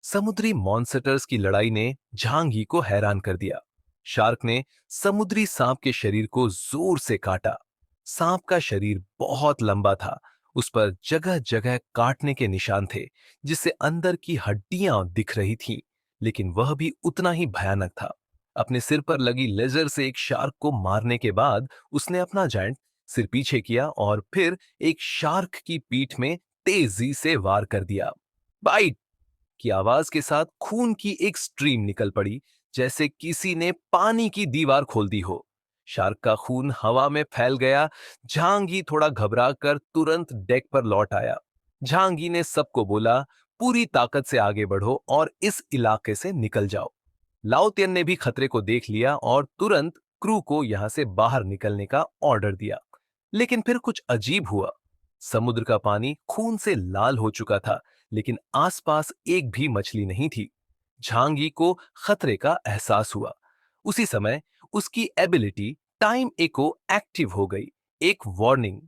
समुद्री मॉन्स्टर्स की लड़ाई ने झांग ही को हैरान कर दिया। शार्क ने समुद्री सांप के शरीर को जोर से काटा। सांप का शरीर बहुत लंबा था। उस पर जगह जगह काटने के निशान थे, जिससे अंदर की हड्डियां दिख रही थीं, लेकिन वह भी उतना ही भयानक था। अपने सिर पर लगी लेजर से एक शार्क को मारने के बाद उसने अपना जायंट सिर पीछे किया और फिर एक शार्क की पीठ में तेजी से वार कर दिया। बाइट की आवाज के साथ खून की एक स्ट्रीम निकल पड़ी, जैसे किसी ने पानी की दीवार खोल दी हो। शार्क का खून हवा में फैल गया। झांगी थोड़ा घबरा कर तुरंत डेक पर लौट आया। झांगी ने सबको बोला, पूरी ताकत से आगे बढ़ो और इस इलाके से निकल जाओ। लाओतियन ने भी खतरे को देख लिया और तुरंत क्रू को यहां से बाहर निकलने का ऑर्डर दिया। लेकिन फिर कुछ अजीब हुआ। समुद्र का पानी खून से लाल हो चुका था, लेकिन आसपास एक भी मछली नहीं थी। झांगी को खतरे का एहसास हुआ। उसी समय उसकी एबिलिटी टाइम एको एक्टिव हो गई। एक वार्निंग।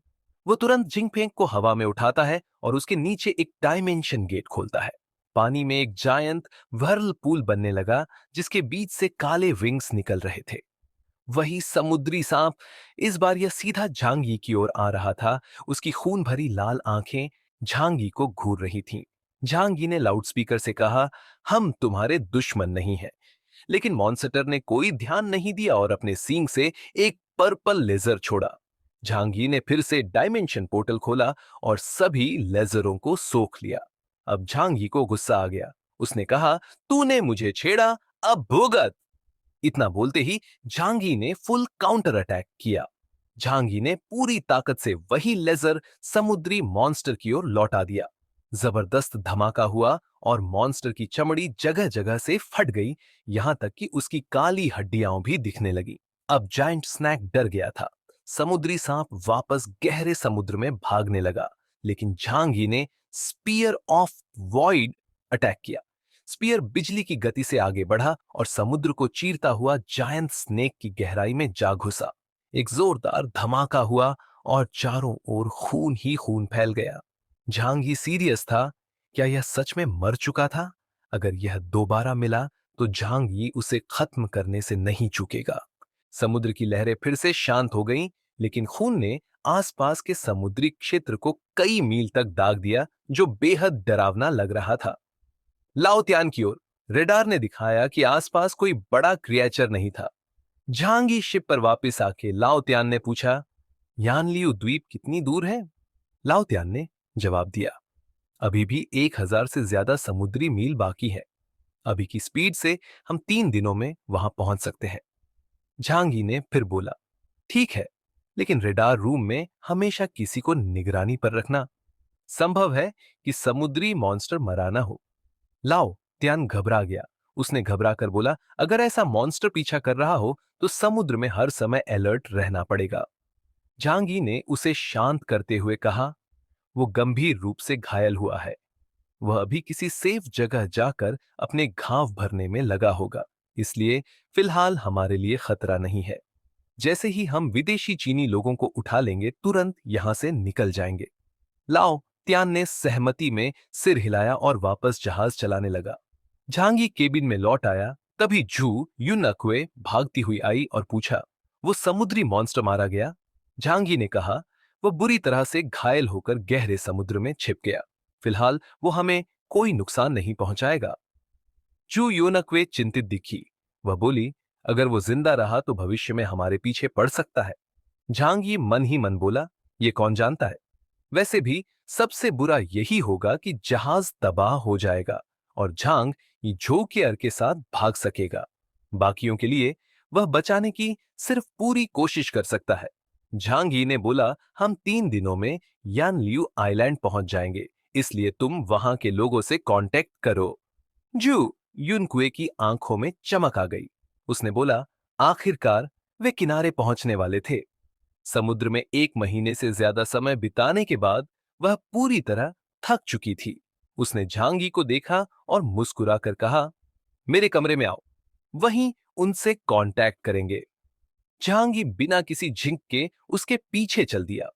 वो तुरंत जिंगफेंग को हवा में उठाता है और उसके नीचे एक डायमेंशन गेट खोलता है। पानी में एक जायंट व्हर्लपूल बनने लगा, जिसके बीच से काले विंग्स निकल रहे थे। वही समुद्री सांप। इस बार यह सीधा झांगी की ओर आ रहा था। उसकी खून भरी लाल आंखें झांगी को घूर रही थीं। झांगी ने लाउडस्पीकर से कहा, हम तुम्हारे दुश्मन नहीं हैं। लेकिन मॉन्स्टर ने कोई ध्यान नहीं दिया और अपने सींग से एक पर्पल लेजर छोड़ा। झांगी ने फिर से डायमेंशन पोर्टल खोला और सभी लेजरों को सोख लिया। अब झांगी को गुस्सा आ गया। उसने कहा, तूने मुझे छेड़ा, अब भुगत। इतना बोलते ही झांगी ने फुल काउंटर अटैक किया। झांगी ने पूरी ताकत से वही लेजर समुद्री मॉन्स्टर की ओर लौटा दिया। जबरदस्त धमाका हुआ और मॉन्स्टर की चमड़ी जगह जगह से फट गई, यहां तक कि उसकी काली हड्डियां भी दिखने लगी। अब जायंट स्नैक डर गया था। समुद्री सांप वापस गहरे समुद्र में भागने लगा, लेकिन झांगी ने स्पीयर ऑफ वॉइड अटैक किया। स्पीयर बिजली की गति से आगे बढ़ा और समुद्र को चीरता हुआ जायंट स्नेक की गहराई में जा घुसा। एक जोरदार धमाका हुआ और चारों ओर खून ही खून फैल गया। झांगी सीरियस था। क्या यह सच में मर चुका था? अगर यह दोबारा मिला तो झांगी उसे खत्म करने से नहीं चूकेगा। समुद्र की लहरें फिर से शांत हो गईं, लेकिन खून ने आसपास के समुद्री क्षेत्र को कई मील तक दाग दिया, जो बेहद डरावना लग रहा था। लाओतियान की ओर रेडार ने दिखाया कि आसपास कोई बड़ा क्रिएचर नहीं था। झांगी शिप पर वापस आके लाओतियान ने पूछा, यानलियू द्वीप कितनी दूर है? लाओतियान ने जवाब दिया, अभी भी 1000 से ज्यादा समुद्री मील बाकी है। अभी की स्पीड से हम 3 दिनों में वहां पहुंच सकते हैं। झांगी ने फिर बोला, ठीक है, लेकिन रेडार रूम में हमेशा किसी को निगरानी पर रखना। संभव है कि समुद्री मॉन्स्टर मरा ना हो। लाओ त्यान घबरा गया। उसने घबरा कर बोला, अगर ऐसा मॉन्स्टर पीछा कर रहा हो तो समुद्र में हर समय अलर्ट रहना पड़ेगा। झांगी ने उसे शांत करते हुए कहा, वो गंभीर रूप से घायल हुआ है। वह अभी किसी सेफ जगह जाकर अपने घाव भरने में लगा होगा, इसलिए फिलहाल हमारे लिए खतरा नहीं है। जैसे ही हम विदेशी चीनी लोगों को उठा लेंगे, तुरंत यहां से निकल जाएंगे। लाओ त्यान ने सहमति में सिर हिलाया और वापस जहाज चलाने लगा। झांगी केबिन में लौट आया। तभी जू यूनक्वे भागती हुई आई और पूछा, वो समुद्री मॉन्स्टर मारा गया? झांगी ने कहा, वो बुरी तरह से घायल होकर गहरे समुद्र में छिप गया। फिलहाल वो हमें कोई नुकसान नहीं पहुंचाएगा। जू यूनक्वे चिंतित दिखी। वह बोली, अगर वो जिंदा रहा तो भविष्य में हमारे पीछे पड़ सकता है। झांगी मन ही मन बोला, ये कौन जानता है। वैसे भी सबसे बुरा यही होगा कि जहाज तबाह हो जाएगा और झांग ये झोंकेयर के साथ भाग सकेगा। बाकियों के लिए वह बचाने की सिर्फ पूरी कोशिश कर सकता है। झांगी ने बोला, हम 3 दिनों में यानलियू आइलैंड पहुंच जाएंगे, इसलिए तुम वहां के लोगों से कांटेक्ट करो। जू युनकुए की आंखों में चमक आ गई। उसने बोला, आखिरकार वे किनारे पहुंचने वाले थे। समुद्र में 1 महीने से ज्यादा समय बिताने के बाद वह पूरी तरह थक चुकी थी। उसने झांगी को देखा और मुस्कुराकर कहा, मेरे कमरे में आओ, वहीं उनसे कांटेक्ट करेंगे। झांगी बिना किसी झिंक के उसके पीछे चल दिया।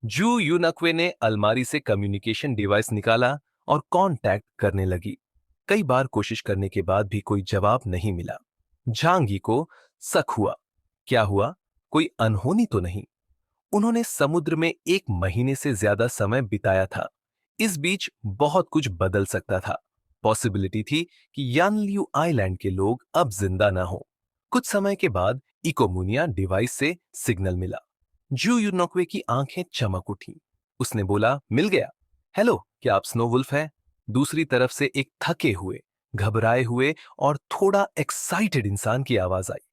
जू यूनक्वे ने अलमारी से कम्युनिकेशन डिवाइस निकाला और कांटेक्ट करने लगी। कई बार कोशिश करने के बाद भी कोई जवाब नहीं मिला। झांगी को शक हुआ। क्या हुआ? कोई अनहोनी तो नहीं? उन्होंने समुद्र में 1 महीने से ज्यादा समय बिताया था। इस बीच बहुत कुछ बदल सकता था। पॉसिबिलिटी थी कि यानलियू आइलैंड के लोग अब जिंदा ना हो। कुछ समय के बाद इकोमुनिया डिवाइस से सिग्नल मिला। जू यूनोक्वे की आंखें चमक उठी। उसने बोला, मिल गया। हेलो, क्या आप स्नो वुल्फ हैं? दूसरी तरफ से एक थके हुए, घबराए हुए और थोड़ा एक्साइटेड इंसान की आवाज आई।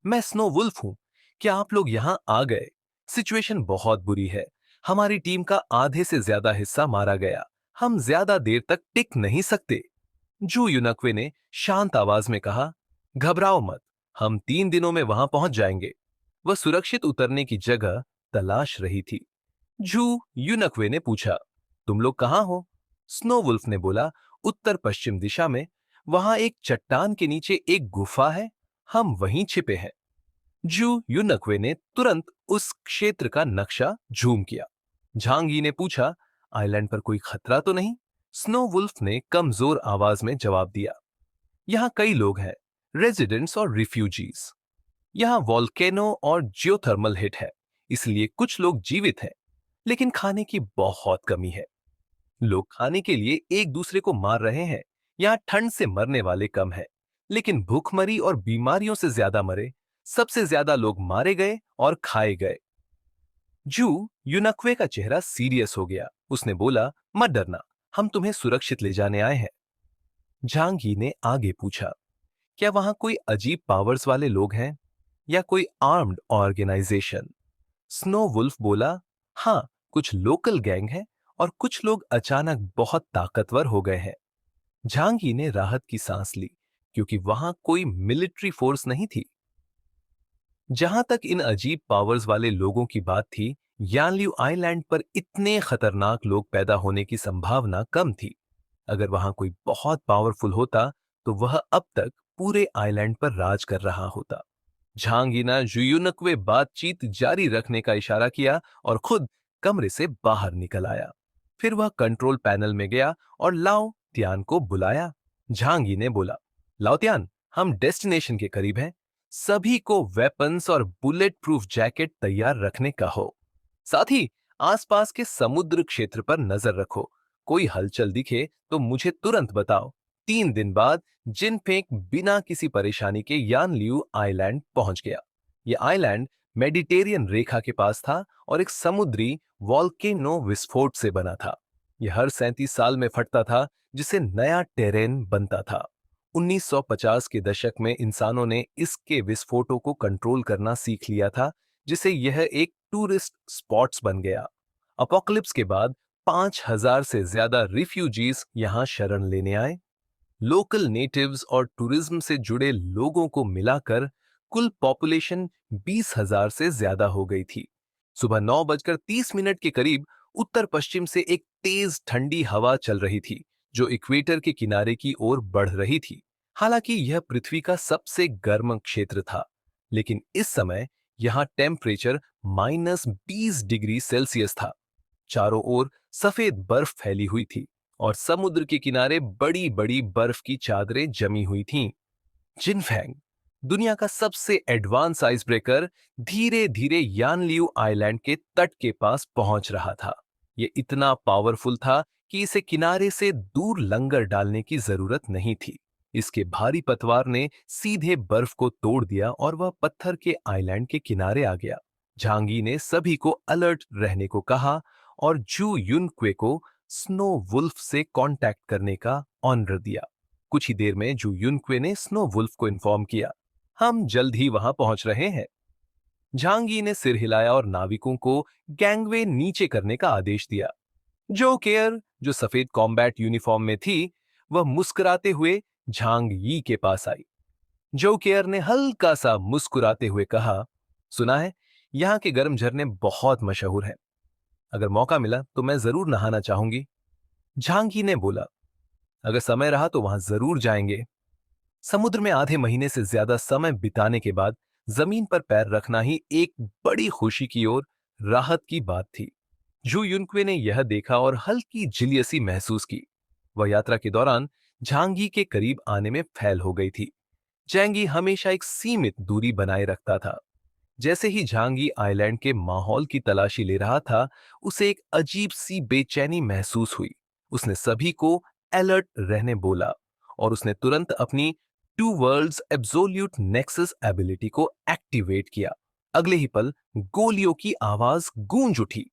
मैं स्नो वुल्फ हूं। क्या आप लोग यहां आ गए? सिचुएशन बहुत बुरी है। हमारी टीम का आधे से ज्यादा हिस्सा मारा गया। हम ज्यादा देर तक टिक नहीं सकते। जू यूनक्वे ने शांत आवाज में कहा, घबराओ मत, हम 3 दिनों में वहां पहुंच जाएंगे। वह सुरक्षित उतरने की जगह तलाश रही थी। जू यूनक्वे ने पूछा, तुम लोग कहां हो? स्नो वुल्फ ने बोला, उत्तर पश्चिम दिशा में। वहां एक चट्टान के नीचे एक गुफा है। हम वहीं छिपे हैं। जू यूनक्वे ने तुरंत उस क्षेत्र का नक्शा झूम किया। झांगी ने पूछा, आइलैंड पर कोई खतरा तो नहीं? स्नो वुल्फ ने कमजोर आवाज में जवाब दिया, यहाँ कई लोग हैं, रेजिडेंट्स और रिफ्यूजीज। यहाँ वॉल्केनो और जियोथर्मल हिट है, इसलिए कुछ लोग जीवित हैं, लेकिन खाने की बहुत कमी है। लोग खाने के लिए एक दूसरे को मार रहे हैं। यहाँ ठंड से मरने वाले कम हैं, लेकिन भूखमरी और बीमारियों से ज्यादा मरे। सबसे ज्यादा लोग मारे गए और खाए गए। जू यूनक्वे का चेहरा सीरियस हो गया। उसने बोला, मत डरना, हम तुम्हें सुरक्षित ले जाने आए हैं। झांगी ने आगे पूछा, क्या वहां कोई अजीब पावर्स वाले लोग हैं या कोई आर्म्ड ऑर्गेनाइजेशन? स्नो वुल्फ बोला, हाँ, कुछ लोकल गैंग है और कुछ लोग अचानक बहुत ताकतवर हो गए हैं। झांगी ने राहत की सांस ली, क्योंकि वहां कोई मिलिट्री फोर्स नहीं थी। जहां तक इन अजीब पावर्स वाले लोगों की बात थी, यानलियू आइलैंड पर इतने खतरनाक लोग पैदा होने की संभावना कम थी। अगर वहां कोई बहुत पावरफुल होता, तो वह अब तक पूरे आइलैंड पर राज कर रहा होता। झांगीना जुयुनक्वे बातचीत जारी रखने का इशारा किया और खुद कमरे से बाहर निकल आया। फिर वह कंट्रोल पैनल में गया और लाओ त्यान को बुलाया। झांगी ने बोला, लाओ त्यान, हम डेस्टिनेशन के करीब हैं। सभी को वेपन्स और बुलेट प्रूफ जैकेट तैयार रखने का हो। साथ ही आसपास के समुद्र क्षेत्र पर नजर रखो। कोई हलचल दिखे तो मुझे तुरंत बताओ। 3 दिन बाद जिनफेंग बिना किसी परेशानी के यानलियू आइलैंड पहुंच गया। यह आइलैंड मेडिटेरियन रेखा के पास था और एक समुद्री वॉल्केनो विस्फोट से बना था। यह हर 37 साल में फटता था, जिसे नया टेरेन बनता था। 1950 के दशक में इंसानों ने इसके विस्फोटों को कंट्रोल करना सीख लिया था, जिसे यह एक टूरिस्ट स्पॉट्स बन गया। अपोकलिप्स के बाद 5,000 से ज्यादा रिफ्यूजीज यहां शरण लेने आए। लोकल नेटिव्स और टूरिज्म से जुड़े लोगों को मिलाकर कुल पॉपुलेशन 20,000 से ज्यादा हो गई थी। सुबह 9:30 के करीब उत्तर पश्चिम से एक तेज ठंडी हवा चल रही थी, जो इक्वेटर के किनारे की ओर बढ़ रही थी। हालांकि यह पृथ्वी का सबसे गर्म क्षेत्र था, लेकिन इस समय यहां टेम्परेचर -20 डिग्री सेल्सियस था। चारों ओर सफेद बर्फ फैली हुई थी और समुद्र के किनारे बड़ी बड़ी बर्फ की चादरें जमी हुई थीं। जिनफेंग, दुनिया का सबसे एडवांस आइस ब्रेकर, धीरे धीरे यानलियू आइलैंड के तट के पास पहुंच रहा था। यह इतना पावरफुल था कि इसे किनारे से दूर लंगर डालने की जरूरत नहीं थी। इसके भारी पतवार ने सीधे बर्फ को तोड़ दिया और वह पत्थर के आइलैंड के किनारे आ गया। झांगी ने सभी को अलर्ट रहने को कहा और जू युनक्वे को स्नो वुल्फ से कांटेक्ट करने का ऑर्डर दिया। कुछ ही देर में जू युनक्वे ने स्नो वुल्फ को इन्फॉर्म किया, हम जल्द ही वहां पहुंच रहे हैं। झांगी ने सिर हिलाया और नाविकों को गैंगवे नीचे करने का आदेश दिया। जो केयर, जो सफेद कॉम्बैट यूनिफॉर्म में थी, वह मुस्कुराते हुए झांग यी के पास आई। जो केयर ने हल्का सा मुस्कुराते हुए कहा, सुना है यहाँ के गर्म झरने बहुत मशहूर हैं। अगर मौका मिला तो मैं जरूर नहाना चाहूंगी। झांगी ने बोला, अगर समय रहा तो वहां जरूर जाएंगे। समुद्र में आधे महीने से ज्यादा समय बिताने के बाद जमीन पर पैर रखना ही एक बड़ी खुशी की ओर राहत की बात थी। जू युनक्वे ने यह देखा और हल्की झिलियसी महसूस की। वह यात्रा के दौरान झांगी के करीब आने में फैल हो गई थी। जैंगी हमेशा एक सीमित दूरी बनाए रखता था। जैसे ही झांगी आइलैंड के माहौल की तलाशी ले रहा था, उसे एक अजीब सी बेचैनी महसूस हुई। उसने सभी को अलर्ट रहने बोला और उसने तुरंत अपनी two worlds absolute nexus ability को एक्टिवेट किया। अगले ही पल गोलियों की आवाज गूंज उठी।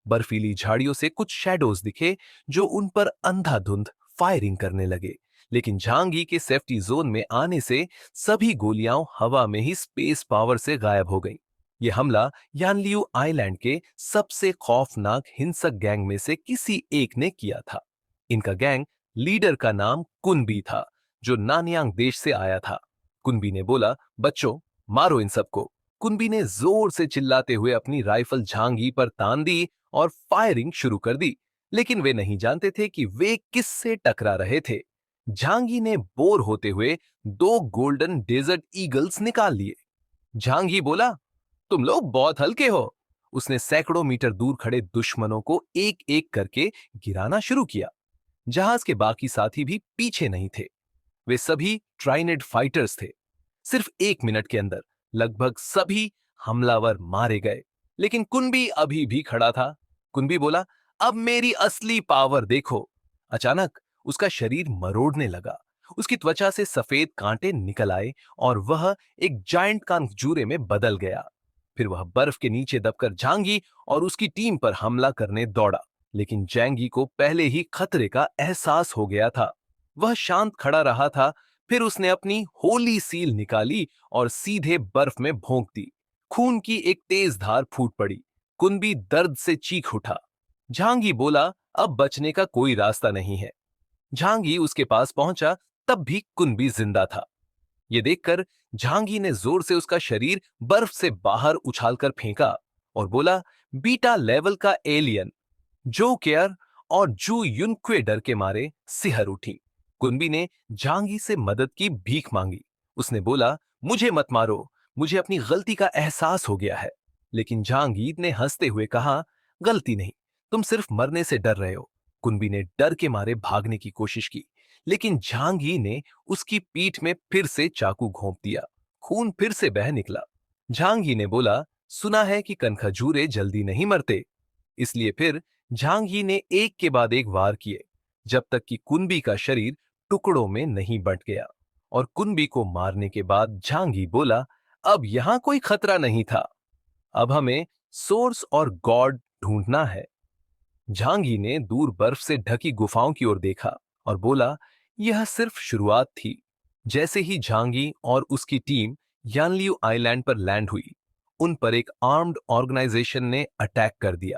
बर्फीली झाड़ियों से कुछ शैडोज दिखे जो उन पर अंधाधुंध फायरिंग करने लगे। लेकिन झांगी के सेफ्टी जोन में आने से सभी गोलियां हवा में ही स्पेस पावर से गायब हो गईं। यह हमला यानलियू आइलैंड के सबसे खौफनाक हिंसक गैंग में से किसी एक ने किया था। इनका गैंग लीडर का नाम कुनबी था, जो नानयांग देश से आया था। कुनबी ने बोला, बच्चों, मारो इन सबको। कुनबी ने जोर से चिल्लाते हुए अपनी राइफल झांगी पर तान दी और फायरिंग शुरू कर दी। लेकिन वे नहीं जानते थे कि वे किससे टकरा रहे थे। झांगी ने बोर होते हुए दो गोल्डन डेजर्ट ईगल्स निकाल लिए। झांगी बोला, तुम लोग बहुत हल्के हो। उसने सैकड़ों मीटर दूर खड़े दुश्मनों को एक एक करके गिराना शुरू किया। जहाज के बाकी साथी भी पीछे नहीं थे। वे सभी ट्राइनेड फाइटर्स थे। सिर्फ 1 मिनट के अंदर लगभग सभी हमलावर मारे गए। लेकिन कुनबी अभी भी खड़ा था। कुनबी बोला, अब मेरी असली पावर देखो। अचानक उसका शरीर मरोड़ने लगा। उसकी त्वचा से सफेद कांटे निकल आए और वह एक जायंट कांजूरे में बदल गया। फिर वह बर्फ के नीचे दबकर झांगी और उसकी टीम पर हमला करने दौड़ा। लेकिन जैंगी को पहले ही खतरे का एहसास हो गया था। वह शांत खड़ा रहा था। फिर उसने अपनी होली सील निकाली और सीधे बर्फ में भोंक दी। खून की एक तेज धार फूट पड़ी। कुनबी दर्द से चीख उठा। झांगी बोला, अब बचने का कोई रास्ता नहीं है। झांगी उसके पास पहुंचा, तब भी कुनबी जिंदा था। ये देखकर झांगी ने जोर से उसका शरीर बर्फ से बाहर उछालकर फेंका और बोला, बीटा लेवल का एलियन। जो केयर और जू युनक्वे डर के मारे सिहर उठी। कुनबी ने झांगी से मदद की भीख मांगी। उसने बोला, मुझे मत मारो, मुझे अपनी गलती का एहसास हो गया है। लेकिन झांगी ने हंसते हुए कहा, गलती नहीं, तुम सिर्फ मरने से डर रहे हो। कुनबी ने डर के मारे भागने की कोशिश की, लेकिन झांगी ने उसकी पीठ में फिर से चाकू घोंप दिया। खून फिर से बह निकला। झांगी ने बोला, सुना है कि कनखजूरे जल्दी नहीं मरते। इसलिए फिर झांगी ने एक के बाद एक वार किए, जब तक कि कुनबी का शरीर टुकड़ों में नहीं बंट गया। और कुनबी को मारने के बाद झांगी बोला, अब यहां कोई खतरा नहीं था। अब हमें सोर्स और गॉड ढूंढना है। झांगी ने दूर बर्फ से ढकी गुफाओं की ओर देखा और बोला, यह सिर्फ शुरुआत थी। जैसे ही झांगी और उसकी टीम यानलियू आइलैंड पर लैंड हुई, उन पर एक आर्म्ड ऑर्गेनाइजेशन ने अटैक कर दिया।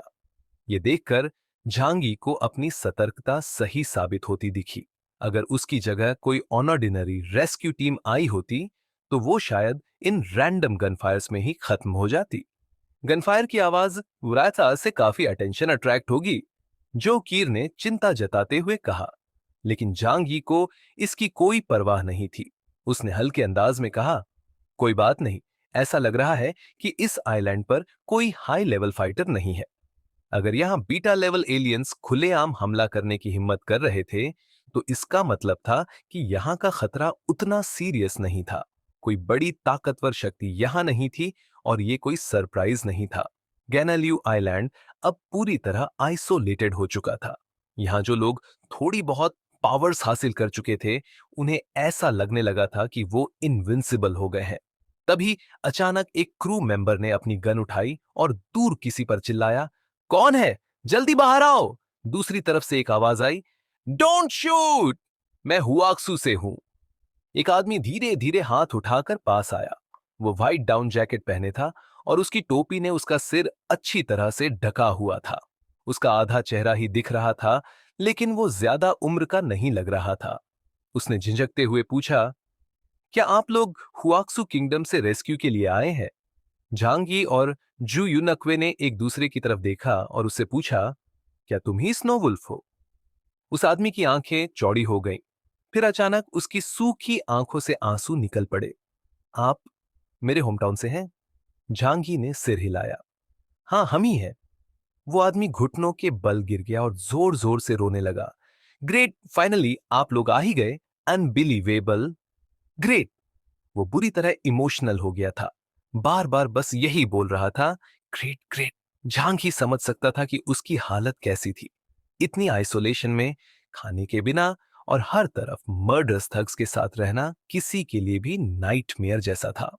ये देखकर झांगी को अपनी सतर्कता सही साबित होती दिखी। अगर उसकी जगह कोई ऑर्डिनरी रेस्क्यू टीम आई होती, तो वो शायद इन रैंडम गनफायर्स में ही खत्म हो जाती। गनफायर की आवाज वुराथा से काफी अटेंशन अट्रैक्ट होगी, जो कीर ने चिंता जताते हुए कहा। लेकिन जांगी को इसकी कोई परवाह नहीं थी। उसने हल्के अंदाज में कहा, कोई बात नहीं, ऐसा लग रहा है कि इस आइलैंड पर कोई हाई लेवल फाइटर नहीं है। अगर यहां बीटा लेवल एलियंस खुलेआम हमला करने की हिम्मत कर रहे थे, तो इसका मतलब था कि यहां का खतरा उतना सीरियस नहीं था। कोई बड़ी ताकतवर शक्ति यहां नहीं थी और ये कोई सरप्राइज नहीं था। गैनालियू आइलैंड अब पूरी तरह आइसोलेटेड हो चुका था। यहां जो लोग थोड़ी बहुत पावर्स हासिल कर चुके थे, उन्हें ऐसा लगने लगा था कि वो इनविंसिबल हो गए हैं। तभी अचानक एक क्रू मेंबर ने अपनी गन उठाई और दूर किसी पर चिल्लाया, कौन है? जल्दी बाहर आओ। दूसरी तरफ से एक आवाज आई, डोंट शूट। मैं हुआक्सू से हूं। एक आदमी धीरे धीरे हाथ उठाकर पास आया। वो व्हाइट डाउन जैकेट पहने था और उसकी टोपी ने उसका सिर अच्छी तरह से ढका हुआ था। उसका आधा चेहरा ही दिख रहा था, लेकिन वो ज्यादा उम्र का नहीं लग रहा था। उसने झिझकते हुए पूछा, क्या आप लोग हुआक्सू किंगडम से रेस्क्यू के लिए आए हैं? झांगी और जू युनक्वे ने एक दूसरे की तरफ देखा और उससे पूछा, क्या तुम ही स्नोवुल्फ हो? उस आदमी की आंखें चौड़ी हो गईं। फिर अचानक उसकी सूखी आंखों से आंसू निकल पड़े। आप मेरे होम टाउन से हैं? झांगी ने सिर हिलाया। हाँ, हम ही हैं। वो आदमी घुटनों के बल गिर गया और जोर जोर से रोने लगा। ग्रेट, फाइनली आप लोग आ ही गए। Unbelievable, great. वो बुरी तरह इमोशनल हो गया था, बार बार बस यही बोल रहा था, ग्रेट ग्रेट। झांग ही समझ सकता था कि उसकी हालत कैसी थी। इतनी आइसोलेशन में, खाने के बिना और हर तरफ मर्डरस थग्स के साथ रहना किसी के लिए भी नाइटमेयर जैसा था।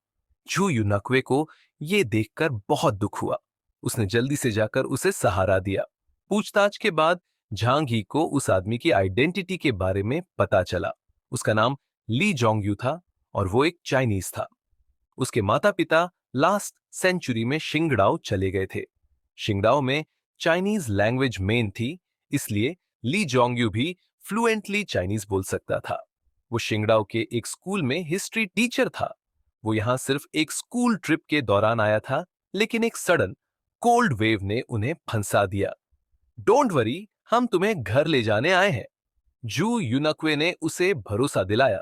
जू यूनक्वे को ये देखकर बहुत दुख हुआ। उसने जल्दी से जाकर उसे सहारा दिया। पूछताछ के बाद झांग ही को उस आदमी की आइडेंटिटी के बारे में पता चला। उसका नाम ली जोंगयू था और वो एक चाइनीज था। उसके माता पिता लास्ट सेंचुरी में शिंगडाओ चले गए थे। शिंगडाओ में चाइनीज लैंग्वेज मेन थी, इसलिए ली जोंगयू भी फ्लुएंटली चाइनीज बोल सकता था। वो शिंगडाओ के एक स्कूल में हिस्ट्री टीचर था। वो यहां सिर्फ एक स्कूल ट्रिप के दौरान आया था, लेकिन एक सडन कोल्ड वेव ने उन्हें फंसा दिया। डोंट वरी, हम तुम्हें घर ले जाने आए हैं, जू यूनक्वे ने उसे भरोसा दिलाया।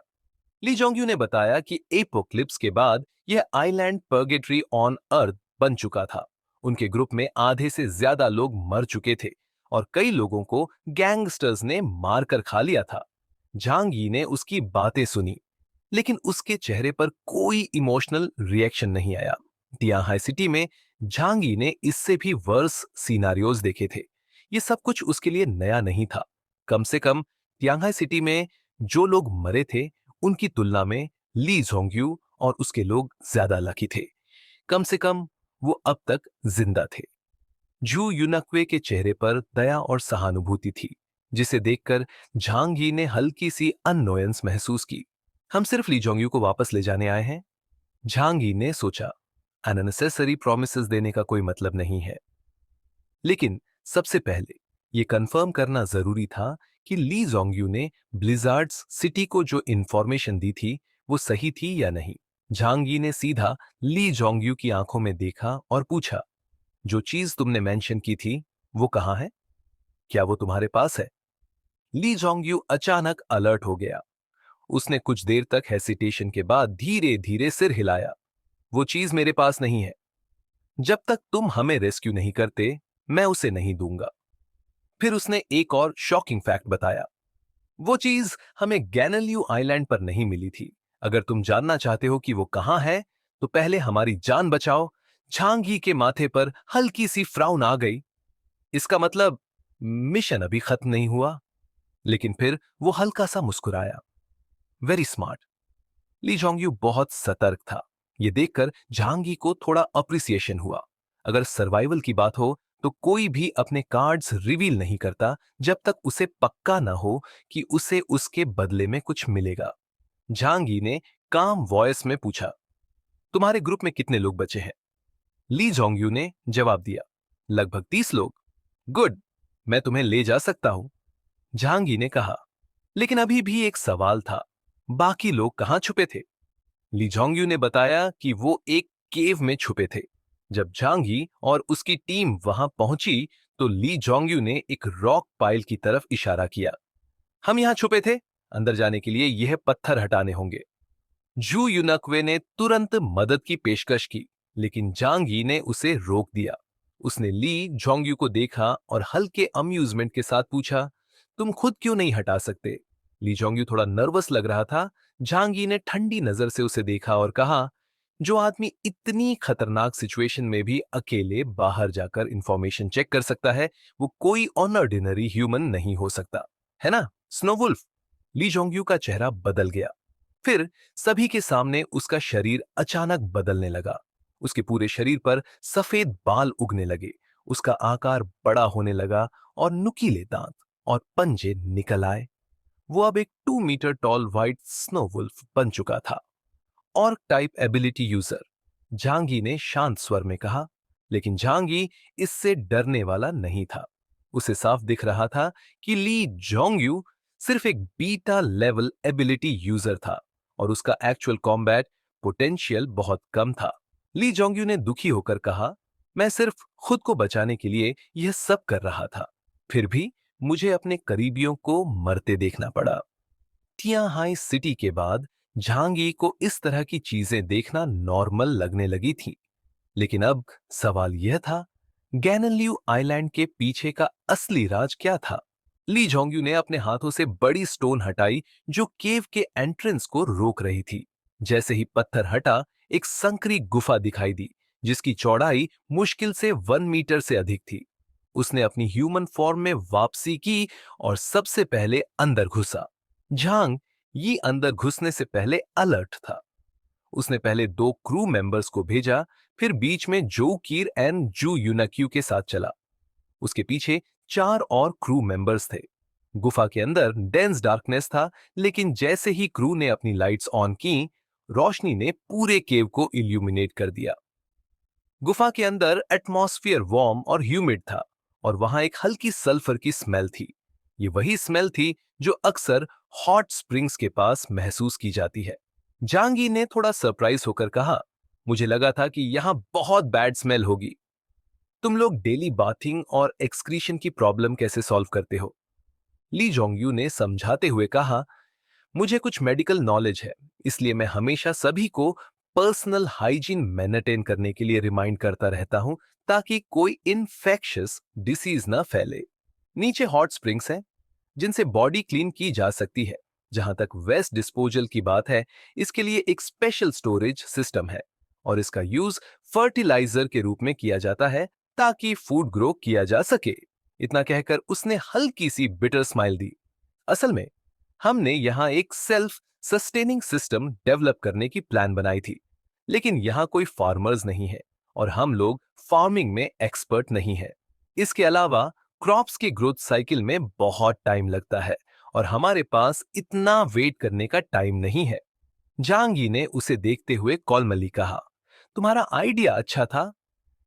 ली जोंगयू ने बताया कि एपोक्लिप्स के बाद यह आइलैंड पर्गेटरी ऑन अर्थ बन चुका था। उनके ग्रुप में आधे से ज्यादा लोग मर चुके थे और कई लोगों को गैंगस्टर्स ने मारकर खा लिया था। झांग यी ने उसकी बातें सुनी, लेकिन उसके चेहरे पर कोई इमोशनल रिएक्शन नहीं आया। तियांहाई सिटी में झांग यी ने इससे भी वर्स सिनारियोज देखे थे। ये सब कुछ उसके लिए नया नहीं था। कम से कम तियांहाई सिटी में जो लोग मरे थे, उनकी तुलना में ली जोंगयू और उसके लोग ज्यादा लकी थे। कम से कम वो अब तक जिंदा थे। जू यूनक्वे के चेहरे पर दया और सहानुभूति थी, जिसे देखकर झांग यी ने हल्की सी अननोयंस महसूस की। हम सिर्फ ली जोंगयू को वापस ले जाने आए हैं, झांग यी ने सोचा। अननेसेसरी प्रोमिसेस देने का कोई मतलब नहीं है। लेकिन सबसे पहले यह कंफर्म करना जरूरी था कि ली जोंगयू ने ब्लिजार्ड्स सिटी को जो इंफॉर्मेशन दी थी वो सही थी या नहीं। झांग यी ने सीधा ली जोंगयू की आंखों में देखा और पूछा, जो चीज तुमने मेंशन की थी वो कहां है? क्या वो तुम्हारे पास है? ली जोंगयू अचानक अलर्ट हो गया। उसने कुछ देर तक हेसिटेशन के बाद धीरे धीरे सिर हिलाया। वो चीज मेरे पास नहीं है। जब तक तुम हमें रेस्क्यू नहीं करते, मैं उसे नहीं दूंगा। फिर उसने एक और शॉकिंग फैक्ट बताया। वो चीज हमें गैनल्यू आइलैंड पर नहीं मिली थी। अगर तुम जानना चाहते हो कि वो कहां है, तो पहले हमारी जान बचाओ। झांग ही के माथे पर हल्की सी फ्राउन आ गई। इसका मतलब मिशन अभी खत्म नहीं हुआ। लेकिन फिर वो हल्का सा मुस्कुराया। Very smart. ली जोंगयू बहुत सतर्क था। यह देखकर झांगी को थोड़ा अप्रिसिएशन हुआ। अगर सर्वाइवल की बात हो तो कोई भी अपने कार्ड्स रिवील नहीं करता जब तक उसे पक्का ना हो कि उसे उसके बदले में कुछ मिलेगा। झांगी ने काम वॉइस में पूछा, तुम्हारे ग्रुप में कितने लोग बचे हैं? ली जोंगयू ने जवाब दिया, लगभग 30 लोग। गुड, मैं तुम्हें ले जा सकता हूं, झांगी ने कहा। लेकिन अभी भी एक सवाल था, बाकी लोग कहां छुपे थे? ली जोंगयू ने बताया कि वो एक केव में छुपे थे। जब झांगी और उसकी टीम वहां पहुंची तो ली जोंगयू ने एक रॉक पाइल की तरफ इशारा किया। हम यहां छुपे थे, अंदर जाने के लिए यह पत्थर हटाने होंगे। जू यूनक्वे ने तुरंत मदद की पेशकश की, लेकिन झांगी ने उसे रोक दिया। उसने ली जोंगयू को देखा और हल्के अम्यूजमेंट के साथ पूछा, तुम खुद क्यों नहीं हटा सकते? ली जोंगयू थोड़ा नर्वस लग रहा था। झांगी ने ठंडी नजर से उसे देखा और कहा, जो आदमी इतनी खतरनाक सिचुएशन में भी अकेले बाहर जाकर इंफॉर्मेशन चेक कर सकता है, वो कोई ऑर्डिनरी ह्यूमन नहीं हो सकता, है ना स्नोवुल्फ? ली जोंगयू का चेहरा बदल गया। फिर सभी के सामने उसका शरीर अचानक बदलने लगा। उसके पूरे शरीर पर सफेद बाल उगने लगे। उसका आकार बड़ा होने लगा और नुकीले दांत और पंजे निकल आए। वो अब एक 2 meter tall white snow wolf बन चुका था। ऑर्क टाइप एबिलिटी यूजर, झांगी ने शांत स्वर में कहा। लेकिन झांगी इससे डरने वाला नहीं था। उसे साफ दिख रहा था कि ली जोंगयू सिर्फ एक बीटा लेवल एबिलिटी यूजर था और उसका एक्चुअल कॉम्बैट पोटेंशियल बहुत कम था। ली जोंगयू ने दुखी होकर कहा, मैं सिर्फ खुद को बचाने के लिए यह सब कर रहा था, फिर भी मुझे अपने करीबियों को मरते देखना पड़ा। तियांहाई सिटी के बाद झांगी को इस तरह की चीजें देखना नॉर्मल लगने लगी थी। लेकिन अब सवाल यह था, गैनल्यू आइलैंड के पीछे का असली राज क्या था? ली जोंगयू ने अपने हाथों से बड़ी स्टोन हटाई जो केव के एंट्रेंस को रोक रही थी। जैसे ही पत्थर हटा, एक संकरी गुफा दिखाई दी जिसकी चौड़ाई मुश्किल से 1 मीटर से अधिक थी। उसने अपनी ह्यूमन फॉर्म में वापसी की और सबसे पहले अंदर घुसा। झांग ये अंदर घुसने से पहले अलर्ट था। उसने पहले 2 क्रू मेंबर्स को भेजा, फिर बीच में जो कीर एंड जू यूनाक्यू के साथ चला। उसके पीछे 4 और क्रू मेंबर्स थे। गुफा के अंदर डेंस डार्कनेस था, लेकिन जैसे ही क्रू ने अपनी लाइट्स ऑन की, रोशनी ने पूरे केव को इल्यूमिनेट कर दिया। गुफा के अंदर एटमॉस्फेयर वार्म और ह्यूमिड था और वहां एक हल्की सल्फर की स्मेल थी। ये वही स्मेल थी जो अक्सर हॉट स्प्रिंग्स के पास महसूस की जाती है। जांगी ने थोड़ा सरप्राइज होकर कहा, मुझे लगा था कि यहां बहुत बैड स्मेल होगी। तुम लोग डेली बाथिंग और एक्सक्रीशन की प्रॉब्लम कैसे सॉल्व करते हो? ली जोंगयू ने समझाते हुए कहा, मुझे कुछ मेडिकल नॉलेज है, इसलिए मैं हमेशा सभी को पर्सनल हाइजीन मेंटेन करने के लिए रिमाइंड करता रहता हूं ताकि कोई इन्फेक्शियस डिसीज ना फैले। नीचे हॉट स्प्रिंग्स हैं जिनसे बॉडी क्लीन की जा सकती है। जहां तक वेस्ट डिस्पोजल की बात है, इसके लिए एक स्पेशल स्टोरेज सिस्टम है और इसका यूज फर्टिलाइजर के रूप में किया जाता है ताकि फूड ग्रो किया जा सके। इतना कहकर उसने हल्की सी बिटर स्माइल दी। असल में हमने यहां एक सेल्फ सस्टेनिंग सिस्टम डेवलप करने की प्लान बनाई थी, लेकिन यहां कोई फार्मर्स नहीं है और हम लोग फार्मिंग में एक्सपर्ट नहीं है। इसके अलावा क्रॉप्स के ग्रोथ साइकिल में बहुत टाइम लगता है और हमारे पास इतना वेट करने का टाइम नहीं है। जहांगीर ने उसे देखते हुए कॉलमली कहा, तुम्हारा आइडिया अच्छा था।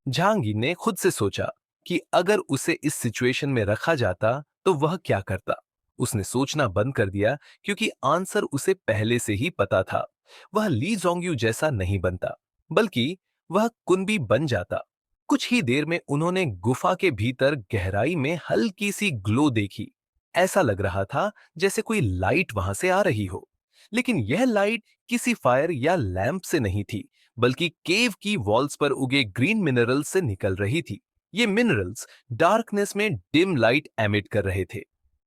जहांगीर ने खुद से सोचा कि अगर उसे इस सिचुएशन में रखा जाता तो वह क्या करता। उसने सोचना बंद कर दिया क्योंकि आंसर उसे पहले से ही पता था। वह ली जोंगयू जैसा नहीं बनता, बल्कि वह कुनबी बन जाता। कुछ ही देर में उन्होंने गुफा के भीतर गहराई में हल्की सी ग्लो देखी। ऐसा लग रहा था जैसे कोई लाइट वहां से आ रही हो, लेकिन यह लाइट किसी फायर या लैंप से नहीं थी, बल्कि केव की वॉल्स पर उगे ग्रीन मिनरल्स से निकल रही थी। ये मिनरल्स डार्कनेस में डिम लाइट एमिट कर रहे थे।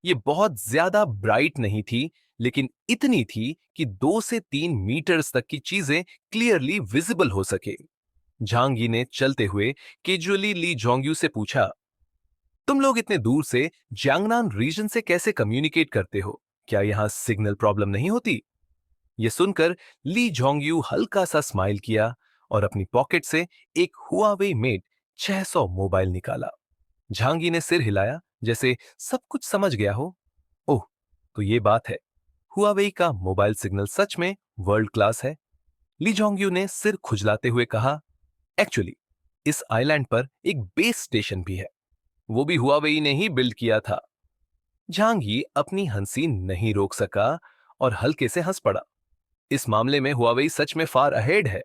ये बहुत ज्यादा ब्राइट नहीं थी, लेकिन इतनी थी कि 2 से 3 मीटर्स तक की चीजें क्लियरली विजिबल हो सके। झांगी ने चलते हुए केजुअली ली जोंगयू से पूछा, तुम लोग इतने दूर से जियांगनान रीजन से कैसे कम्युनिकेट करते हो? क्या यहां सिग्नल प्रॉब्लम नहीं होती? यह सुनकर ली जोंगयू हल्का सा स्माइल किया और अपनी पॉकेट से एक हुआवे मेट 600 मोबाइल निकाला। झांगी ने सिर हिलाया जैसे सब कुछ समझ गया हो। ओह, तो ये बात है। हुआवे का मोबाइल सिग्नल सच में वर्ल्ड क्लास है। ली जोंगयू ने सिर खुजलाते हुए कहा, एक्चुअली इस आइलैंड पर एक बेस स्टेशन भी है। वो भी हुआवे ने ही बिल्ड किया था। झांगी अपनी हंसी नहीं रोक सका और हल्के से हंस पड़ा। इस मामले में हुआवे सच में फार अहेड है।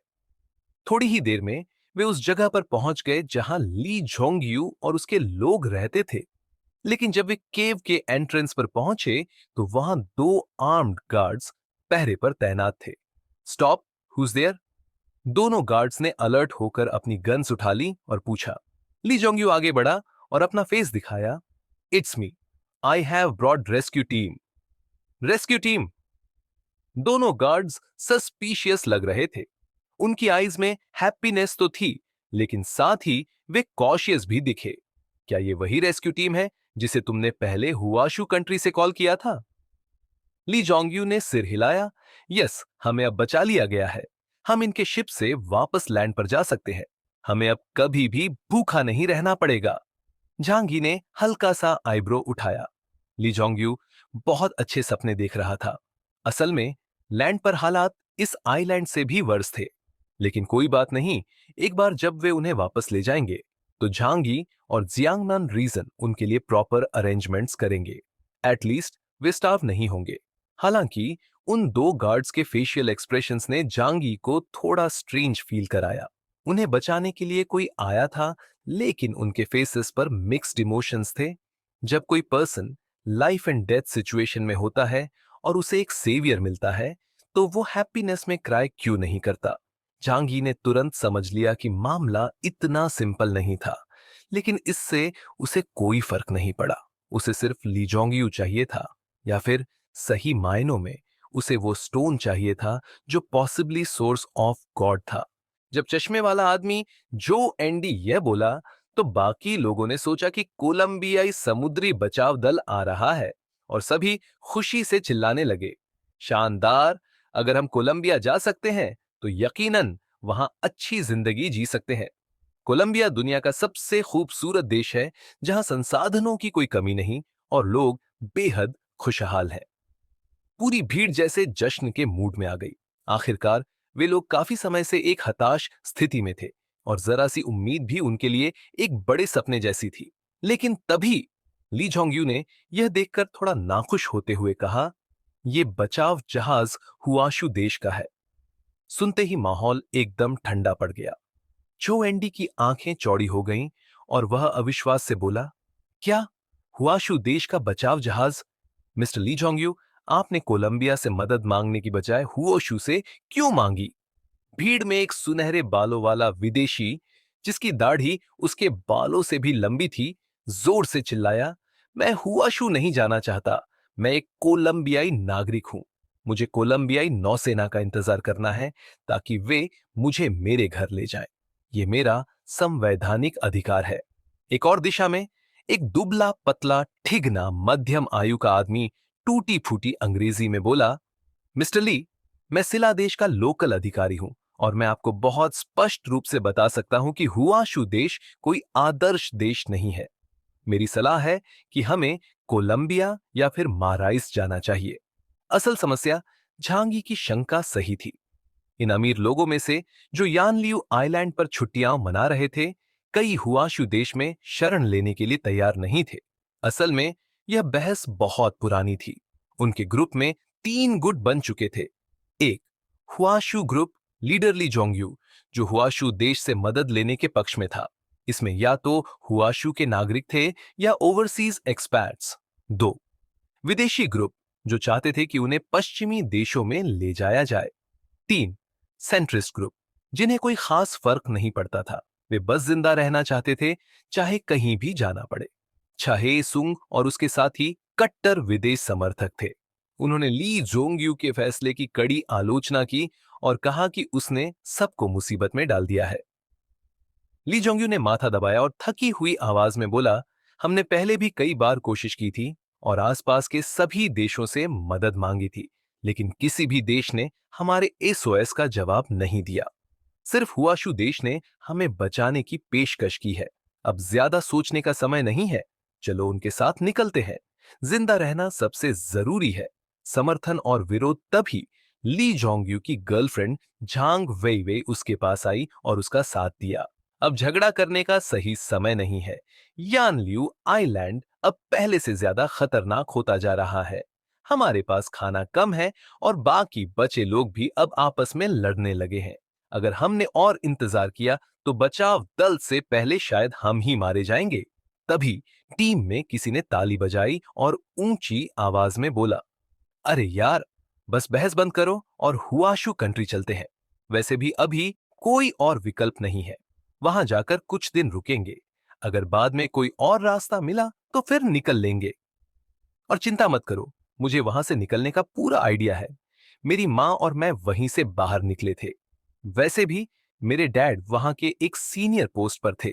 थोड़ी ही देर में वे उस जगह पर पहुंच गए जहां ली जोंगयू और उसके लोग रहते थे। लेकिन जब वे केव के एंट्रेंस पर पहुंचे तो वहां 2 आर्म्ड गार्ड्स पहरे पर तैनात थे। Stop, who's there? दोनों गार्ड्स ने अलर्ट होकर अपनी गन्स उठा ली और पूछा। ली जोंगयू आगे बढ़ा और अपना फेस दिखाया। It's me, I have brought rescue team. Rescue team? दोनों गार्ड्स सस्पिशियस लग रहे थे। उनकी आईज में हैप्पीनेस तो थी, लेकिन साथ ही वे कॉशियस भी दिखे। क्या ये वही रेस्क्यू टीम है जिसे तुमने पहले हुआशु कंट्री से कॉल किया था? ली जोंगयू ने सिर हिलाया। यस, हमें अब बचा लिया गया है। हम इनके शिप से वापस लैंड पर जा सकते हैं। हमें अब कभी भी भूखा नहीं रहना पड़ेगा। झांगी ने हल्का सा आईब्रो उठाया। ली जोंगयू बहुत अच्छे सपने देख रहा था। असल में लैंड पर हालात इस आइलैंड से भी वर्स थे। लेकिन कोई बात नहीं, एक बार जब वे उन्हें वापस ले जाएंगे तो झांगी और जियांगनान रीजन उनके लिए प्रॉपर अरेंजमेंट्स करेंगे। एटलीस्ट वे स्टार्व नहीं होंगे। हालांकि उन 2 गार्ड्स के फेशियल एक्सप्रेशंस ने जांगी को थोड़ा स्ट्रेंज फील कराया। उन्हें बचाने के लिए कोई आया था, लेकिन उनके फेसेस पर मिक्स्ड इमोशंस थे। जब कोई person life and death situation में होता है और उसे एक सेवियर मिलता है, तो वो हैप्पीनेस में क्राई क्यों नहीं करता? जांगी ने तुरंत समझ लिया कि मामला इतना सिंपल नहीं था, लेकिन इससे उसे कोई फर्क नहीं पड़ा। उसे सिर्फ लीजोंगियू चाहिए था, या फिर सही मायनों में उसे वो स्टोन चाहिए था जो पॉसिबली सोर्स ऑफ गॉड था। जब चश्मे वाला आदमी जो एंडी यह बोला, तो बाकी लोगों ने सोचा कि कोलंबियाई समुद्री बचाव दल आ रहा है और सभी खुशी से चिल्लाने लगे, शानदार! अगर हम कोलंबिया जा सकते हैं तो यकीनन वहां अच्छी जिंदगी जी सकते हैं। कोलंबिया दुनिया का सबसे खूबसूरत देश है, जहां संसाधनों की कोई कमी नहीं और लोग बेहद खुशहाल हैं। पूरी भीड़ जैसे जश्न के मूड में आ गई। आखिरकार वे लोग काफी समय से एक हताश स्थिति में थे और जरा सी उम्मीद भी उनके लिए एक बड़े सपने जैसी थी। लेकिन तभी ली जोंगयू ने यह देखकर थोड़ा नाखुश होते हुए कहा, यह बचाव जहाज हुआशु देश का है। सुनते ही माहौल एकदम ठंडा पड़ गया। जो एंडी की आंखें चौड़ी हो गईं और वह अविश्वास से बोला, क्या हुआशु देश का बचाव जहाज? मिस्टर ली जोंगयू, आपने कोलंबिया से मदद मांगने की बजाय हुओशू से क्यों मांगी? भीड़ में एक सुनहरे बालों वाला विदेशी, जिसकी दाढ़ी उसके बालों से भी लंबी थी, जोर से चिल्लाया, मैं हुआशू नहीं जाना चाहता। मैं एक कोलंबियाई नागरिक हूं। मुझे कोलंबियाई नौसेना का इंतजार करना है ताकि वे मुझे मेरे घर ले जाएं। ये मेरा संवैधानिक अधिकार है। एक और दिशा में एक दुबला पतला ठिगना मध्यम आयु का आदमी टूटी फूटी अंग्रेजी में बोला, मिस्टर ली, मैं सिला देश का लोकल अधिकारी हूं और मैं आपको बहुत स्पष्ट रूप से बता सकता हूं कि हुआशु देश कोई आदर्श देश नहीं है। मेरी सलाह है कि हमें कोलंबिया या फिर माराइस जाना चाहिए। असल समस्या, झांगी की शंका सही थी। इन अमीर लोगों में से जो यानलियू आइलैंड पर छुट्टियां मना रहे थे, कई हुआशु देश में शरण लेने के लिए तैयार नहीं थे। असल में यह बहस बहुत पुरानी थी। उनके ग्रुप में 3 गुट बन चुके थे। एक, हुआशु ग्रुप, लीडर ली जोंगयू, जो हुआशु देश से मदद लेने के पक्ष में था। इसमें या तो हुआशु के नागरिक थे या ओवरसीज एक्सपैट्स। 2, विदेशी ग्रुप, जो चाहते थे कि उन्हें पश्चिमी देशों में ले जाया जाए। 3, सेंट्रिस्ट ग्रुप, जिन्हें कोई खास फर्क नहीं पड़ता था। वे बस जिंदा रहना चाहते थे, चाहे कहीं भी जाना पड़े। चाहे सुंग और उसके साथी कट्टर विदेश समर्थक थे। उन्होंने ली जोंगयू के फैसले की कड़ी आलोचना की और कहा कि उसने सबको मुसीबत में डाल दिया है। ली जोंगयू ने माथा दबाया और थकी हुई आवाज में बोला, हमने पहले भी कई बार कोशिश की थी और आसपास के सभी देशों से मदद मांगी थी, लेकिन किसी भी देश ने हमारे एसओएस का जवाब नहीं दिया। सिर्फ हुआशु देश ने हमें बचाने की पेशकश की है। अब ज्यादा सोचने का समय नहीं है। चलो उनके साथ निकलते हैं। जिंदा रहना सबसे जरूरी है। समर्थन और विरोध तभी ली जोंगयू की गर्लफ्रेंड झांग वेइवे उसके पास आई और उसका साथ दिया। अब झगड़ा करने का सही समय नहीं है। यानलियू आइलैंड अब पहले से ज्यादा खतरनाक होता जा रहा है। हमारे पास खाना कम है और बाकी बचे लोग भी अब आपस में लड़ने लगे हैं। अगर हमने और इंतजार किया तो बचाव दल से पहले शायद हम ही मारे जाएंगे। तभी टीम में किसी ने ताली बजाई और ऊंची आवाज में बोला, अरे यार, बस बहस बंद करो और हुआशु कंट्री चलते हैं। वैसे भी अभी कोई और विकल्प नहीं है। वहां जाकर कुछ दिन रुकेंगे। अगर बाद में कोई और रास्ता मिला तो फिर निकल लेंगे। और चिंता मत करो, मुझे वहां से निकलने का पूरा आइडिया है। मेरी माँ और मैं वहीं से बाहर निकले थे। वैसे भी मेरे डैड वहां के एक सीनियर पोस्ट पर थे।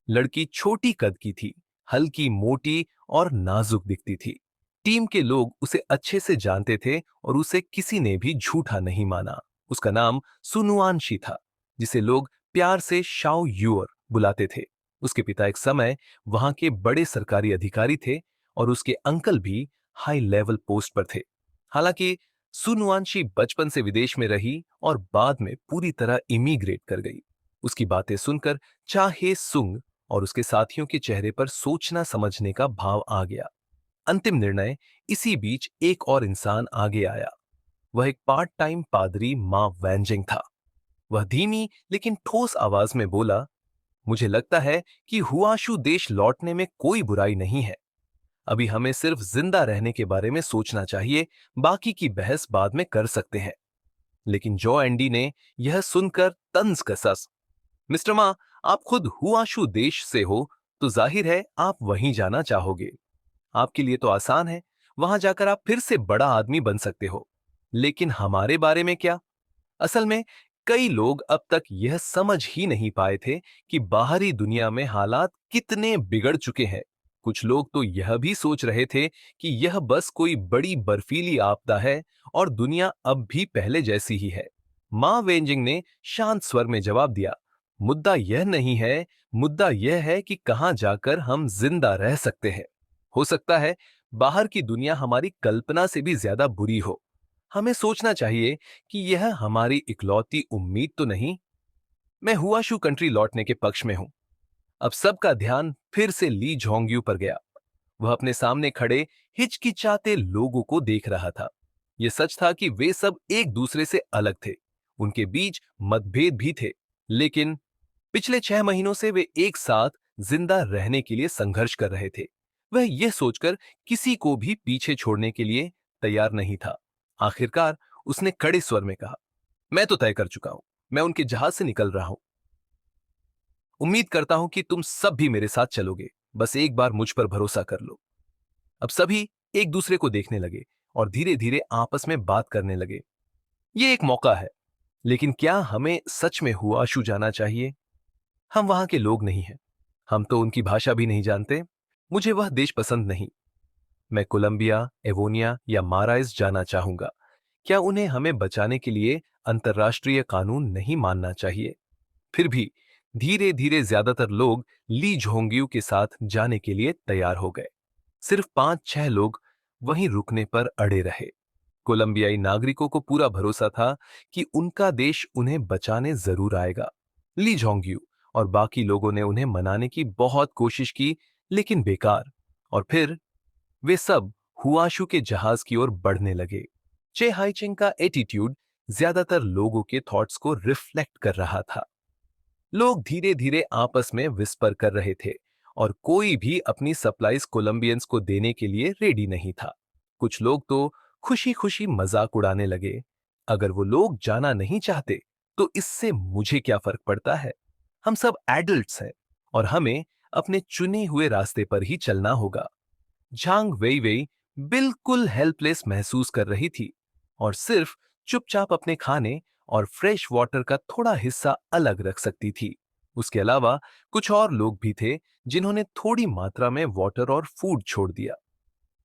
लड़की छोटी कद की थी, हल्की मोटी और नाजुक दिखती थी। टीम के लोग उसे अच्छे से जानते थे और उसे किसी ने भी झूठा नहीं माना। उसका नाम सुनुआनशी था, जिसे लोग प्यार से शाओ यूर बुलाते थे। उसके पिता एक समय वहां के बड़े सरकारी अधिकारी थे और उसके अंकल भी हाई लेवल पोस्ट पर थे। हालांकि सुनुआनशी बचपन से विदेश में रही और बाद में पूरी तरह इमिग्रेट कर गई। उसकी बातें सुनकर चाहे सुंग और उसके साथियों के चेहरे पर सोचना समझने का भाव आ गया। अंतिम निर्णय इसी बीच एक और इंसान आगे आया। वह एक पार्ट टाइम पादरी मां वैनजिंग था। वह धीमी लेकिन ठोस आवाज में बोला, मुझे लगता है कि हुआशु देश लौटने में कोई बुराई नहीं है। अभी हमें सिर्फ जिंदा रहने के बारे में सोचना चाहिए, बाकी की बहस बाद में कर सकते हैं। लेकिन जो एंडी ने यह सुनकर तंज कसा, मिस्टर मा, आप खुद हुआशु देश से हो तो जाहिर है आप वहीं जाना चाहोगे। आपके लिए तो आसान है, वहां जाकर आप फिर से बड़ा आदमी बन सकते हो। लेकिन हमारे बारे में क्या? असल में कई लोग अब तक यह समझ ही नहीं पाए थे कि बाहरी दुनिया में हालात कितने बिगड़ चुके हैं। कुछ लोग तो यह भी सोच रहे थे कि यह बस कोई बड़ी बर्फीली आपदा है और दुनिया अब भी पहले जैसी ही है। मां वेंजिंग ने शांत स्वर में जवाब दिया, मुद्दा यह नहीं है, मुद्दा यह है कि कहां जाकर हम जिंदा रह सकते हैं। हो सकता है बाहर की दुनिया हमारी कल्पना से भी ज्यादा बुरी हो। हमें सोचना चाहिए कि यह हमारी इकलौती उम्मीद तो नहीं। मैं हुआशू कंट्री लौटने के पक्ष में हूं। अब सबका ध्यान फिर से ली झोंग्यू पर गया। वह अपने सामने खड़े हिचकिचाते लोगों को देख रहा था। यह सच था कि वे सब एक दूसरे से अलग थे। उनके बीच मतभेद भी थे, लेकिन पिछले 6 महीनों से वे एक साथ जिंदा रहने के लिए संघर्ष कर रहे थे। वह यह सोचकर किसी को भी पीछे छोड़ने के लिए तैयार नहीं था। आखिरकार उसने कड़े स्वर में कहा, मैं तो तय कर चुका हूं। मैं उनके जहाज से निकल रहा हूं। उम्मीद करता हूं कि तुम सब भी मेरे साथ चलोगे। बस एक बार मुझ पर भरोसा कर लो। अब सभी एक दूसरे को देखने लगे और धीरे धीरे आपस में बात करने लगे। ये एक मौका है, लेकिन क्या हमें सच में हुआशू जाना चाहिए? हम वहां के लोग नहीं हैं। हम तो उनकी भाषा भी नहीं जानते। मुझे वह देश पसंद नहीं। मैं कोलंबिया, एवोनिया या माराइस जाना चाहूंगा। क्या उन्हें हमें बचाने के लिए अंतर्राष्ट्रीय कानून नहीं मानना चाहिए? फिर भी धीरे धीरे ज्यादातर लोग ली झोंग्यू के साथ जाने के लिए तैयार हो गए। सिर्फ 5-6 लोग वहीं रुकने पर अड़े रहे। कोलंबियाई नागरिकों को पूरा भरोसा था कि उनका देश उन्हें बचाने जरूर आएगा। ली झोंग्यू और बाकी लोगों ने उन्हें मनाने की बहुत कोशिश की, लेकिन बेकार। और फिर वे सब हुआशू के जहाज की ओर बढ़ने लगे। चे हाइचिंग का एटीट्यूड ज्यादातर लोगों के थॉट्स को रिफ्लेक्ट कर रहा था। लोग धीरे धीरे आपस में विस्पर कर रहे थे और कोई भी अपनी सप्लाईज कोलंबियंस को देने के लिए रेडी नहीं था। कुछ लोग तो खुशी खुशी मजाक उड़ाने लगे। अगर वो लोग जाना नहीं चाहते तो इससे मुझे क्या फर्क पड़ता है? हम सब एडल्ट्स हैं और हमें अपने चुने हुए रास्ते पर ही चलना होगा। झांग वेई वेई बिल्कुल हेल्पलेस महसूस कर रही थी और सिर्फ चुपचाप अपने खाने और फ्रेश वाटर का थोड़ा हिस्सा अलग रख सकती थी। उसके अलावा कुछ और लोग भी थे जिन्होंने थोड़ी मात्रा में वाटर और फूड छोड़ दिया।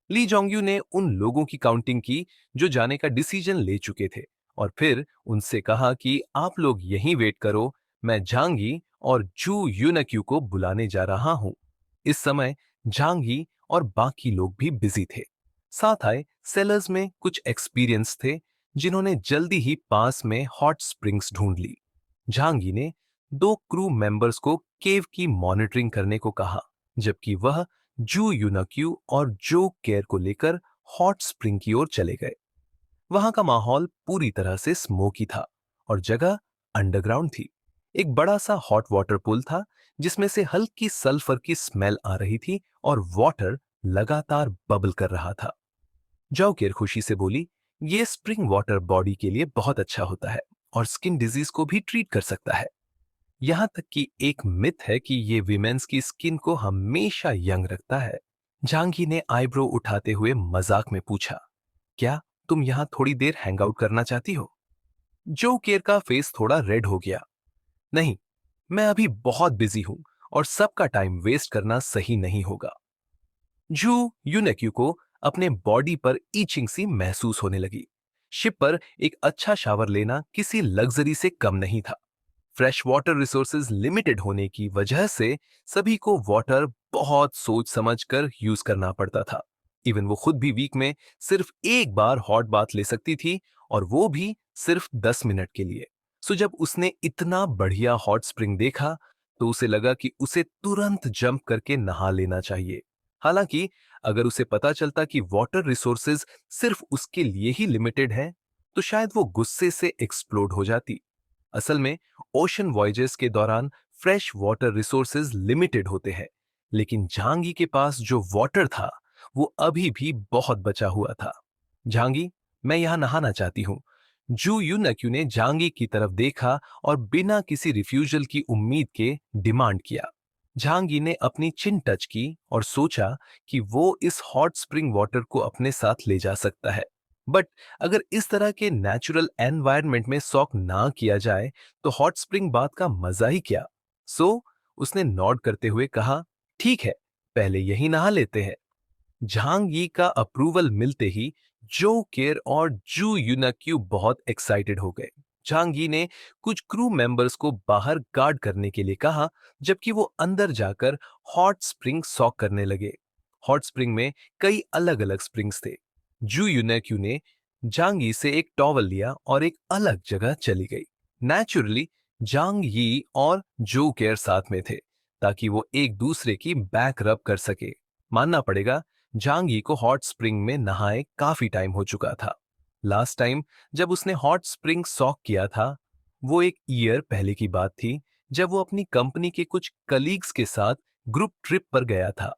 ली जोंग्यू ने उन लोगों की काउंटिंग की जो जाने का डिसीजन ले चुके थे और फिर उनसे कहा कि आप लोग यहीं वेट करो, मैं झांगी और जू यूनक्यू को बुलाने जा रहा हूं। इस समय झांगी और बाकी लोग भी बिजी थे। साथ आए सेलर्स में कुछ एक्सपीरियंस थे जिन्होंने जल्दी ही पास में हॉट स्प्रिंग्स ढूंढ ली। झांगी ने 2 क्रू मेंबर्स को केव की मॉनिटरिंग करने को कहा, जबकि वह जू यूनक्यू और जो केयर को लेकर हॉट स्प्रिंग की ओर चले गए। वहां का माहौल पूरी तरह से स्मोकी था और जगह अंडरग्राउंड थी। एक बड़ा सा हॉट वाटर पूल था जिसमें से हल्की सल्फर की स्मेल आ रही थी और वाटर लगातार बबल कर रहा था। जाओकेर खुशी से बोली, ये स्प्रिंग वाटर बॉडी के लिए बहुत अच्छा होता है और स्किन डिजीज को भी ट्रीट कर सकता है। यहां तक कि एक मिथ है कि ये विमेन्स की स्किन को हमेशा यंग रखता है। झांगी ने आईब्रो उठाते हुए मजाक में पूछा, क्या तुम यहां थोड़ी देर हैंग आउट करना चाहती हो? जो केयर का फेस थोड़ा रेड हो गया। नहीं, मैं अभी बहुत बिजी हूं और सबका टाइम वेस्ट करना सही नहीं होगा। जू यूनेक्यू को अपने बॉडी पर ईचिंग सी महसूस होने लगी। शिप पर एक अच्छा शावर लेना किसी लग्जरी से कम नहीं था। फ्रेश वाटर रिसोर्सेज लिमिटेड होने की वजह से सभी को वाटर बहुत सोच समझ कर यूज करना पड़ता था। इवन वो खुद भी वीक में सिर्फ एक बार हॉट बाथ ले सकती थी और वो भी सिर्फ 10 मिनट के लिए। सो जब उसने इतना बढ़िया हॉट स्प्रिंग देखा तो उसे लगा कि उसे तुरंत जंप करके नहा लेना चाहिए। हालांकि अगर उसे पता चलता कि वाटर रिसोर्सेज सिर्फ उसके लिए ही लिमिटेड हैं, तो शायद वो गुस्से से एक्सप्लोड हो जाती। असल में ओशन वॉयजेस के दौरान फ्रेश वाटर रिसोर्सेज लिमिटेड होते हैं, लेकिन झांगी के पास जो वाटर था वो अभी भी बहुत बचा हुआ था। झांगी, मैं यहां नहाना चाहती हूं। जू यूनक्यू ने झांगी की तरफ देखा और बिना किसी रिफ्यूजल की उम्मीद के डिमांड किया। झांगी ने अपनी चिन टच की और सोचा कि वो इस हॉट स्प्रिंग वाटर को अपने साथ ले जा सकता है। बट अगर इस तरह के नेचुरल एनवायरनमेंट में शौक ना किया जाए तो हॉट स्प्रिंग बात का मजा ही क्या। सो उसने नॉड करते हुए कहा, ठीक है, पहले यही नहा लेते हैं। झांग यी का अप्रूवल मिलते ही जो केयर और जू यूनाक्यू बहुत एक्साइटेड हो गए। झांग यी ने कुछ क्रू मेंबर्स को बाहर गार्ड करने के लिए कहा, जबकि वो अंदर जाकर हॉट स्प्रिंग सॉक करने लगे। हॉट स्प्रिंग में कई अलग अलग स्प्रिंग्स थे। जू यूनाक्यू ने झांग यी से एक टॉवल लिया और एक अलग जगह चली गई। नेचुरली झांग यी और जो केयर साथ में थे ताकि वो एक दूसरे की बैक रब कर सके। मानना पड़ेगा, झांग यी को हॉट स्प्रिंग में नहाए काफी टाइम हो चुका था। लास्ट टाइम जब उसने हॉट स्प्रिंग सॉक किया था वो एक ईयर पहले की बात थी, जब वो अपनी कंपनी के कुछ कलीग्स के साथ ग्रुप ट्रिप पर गया था।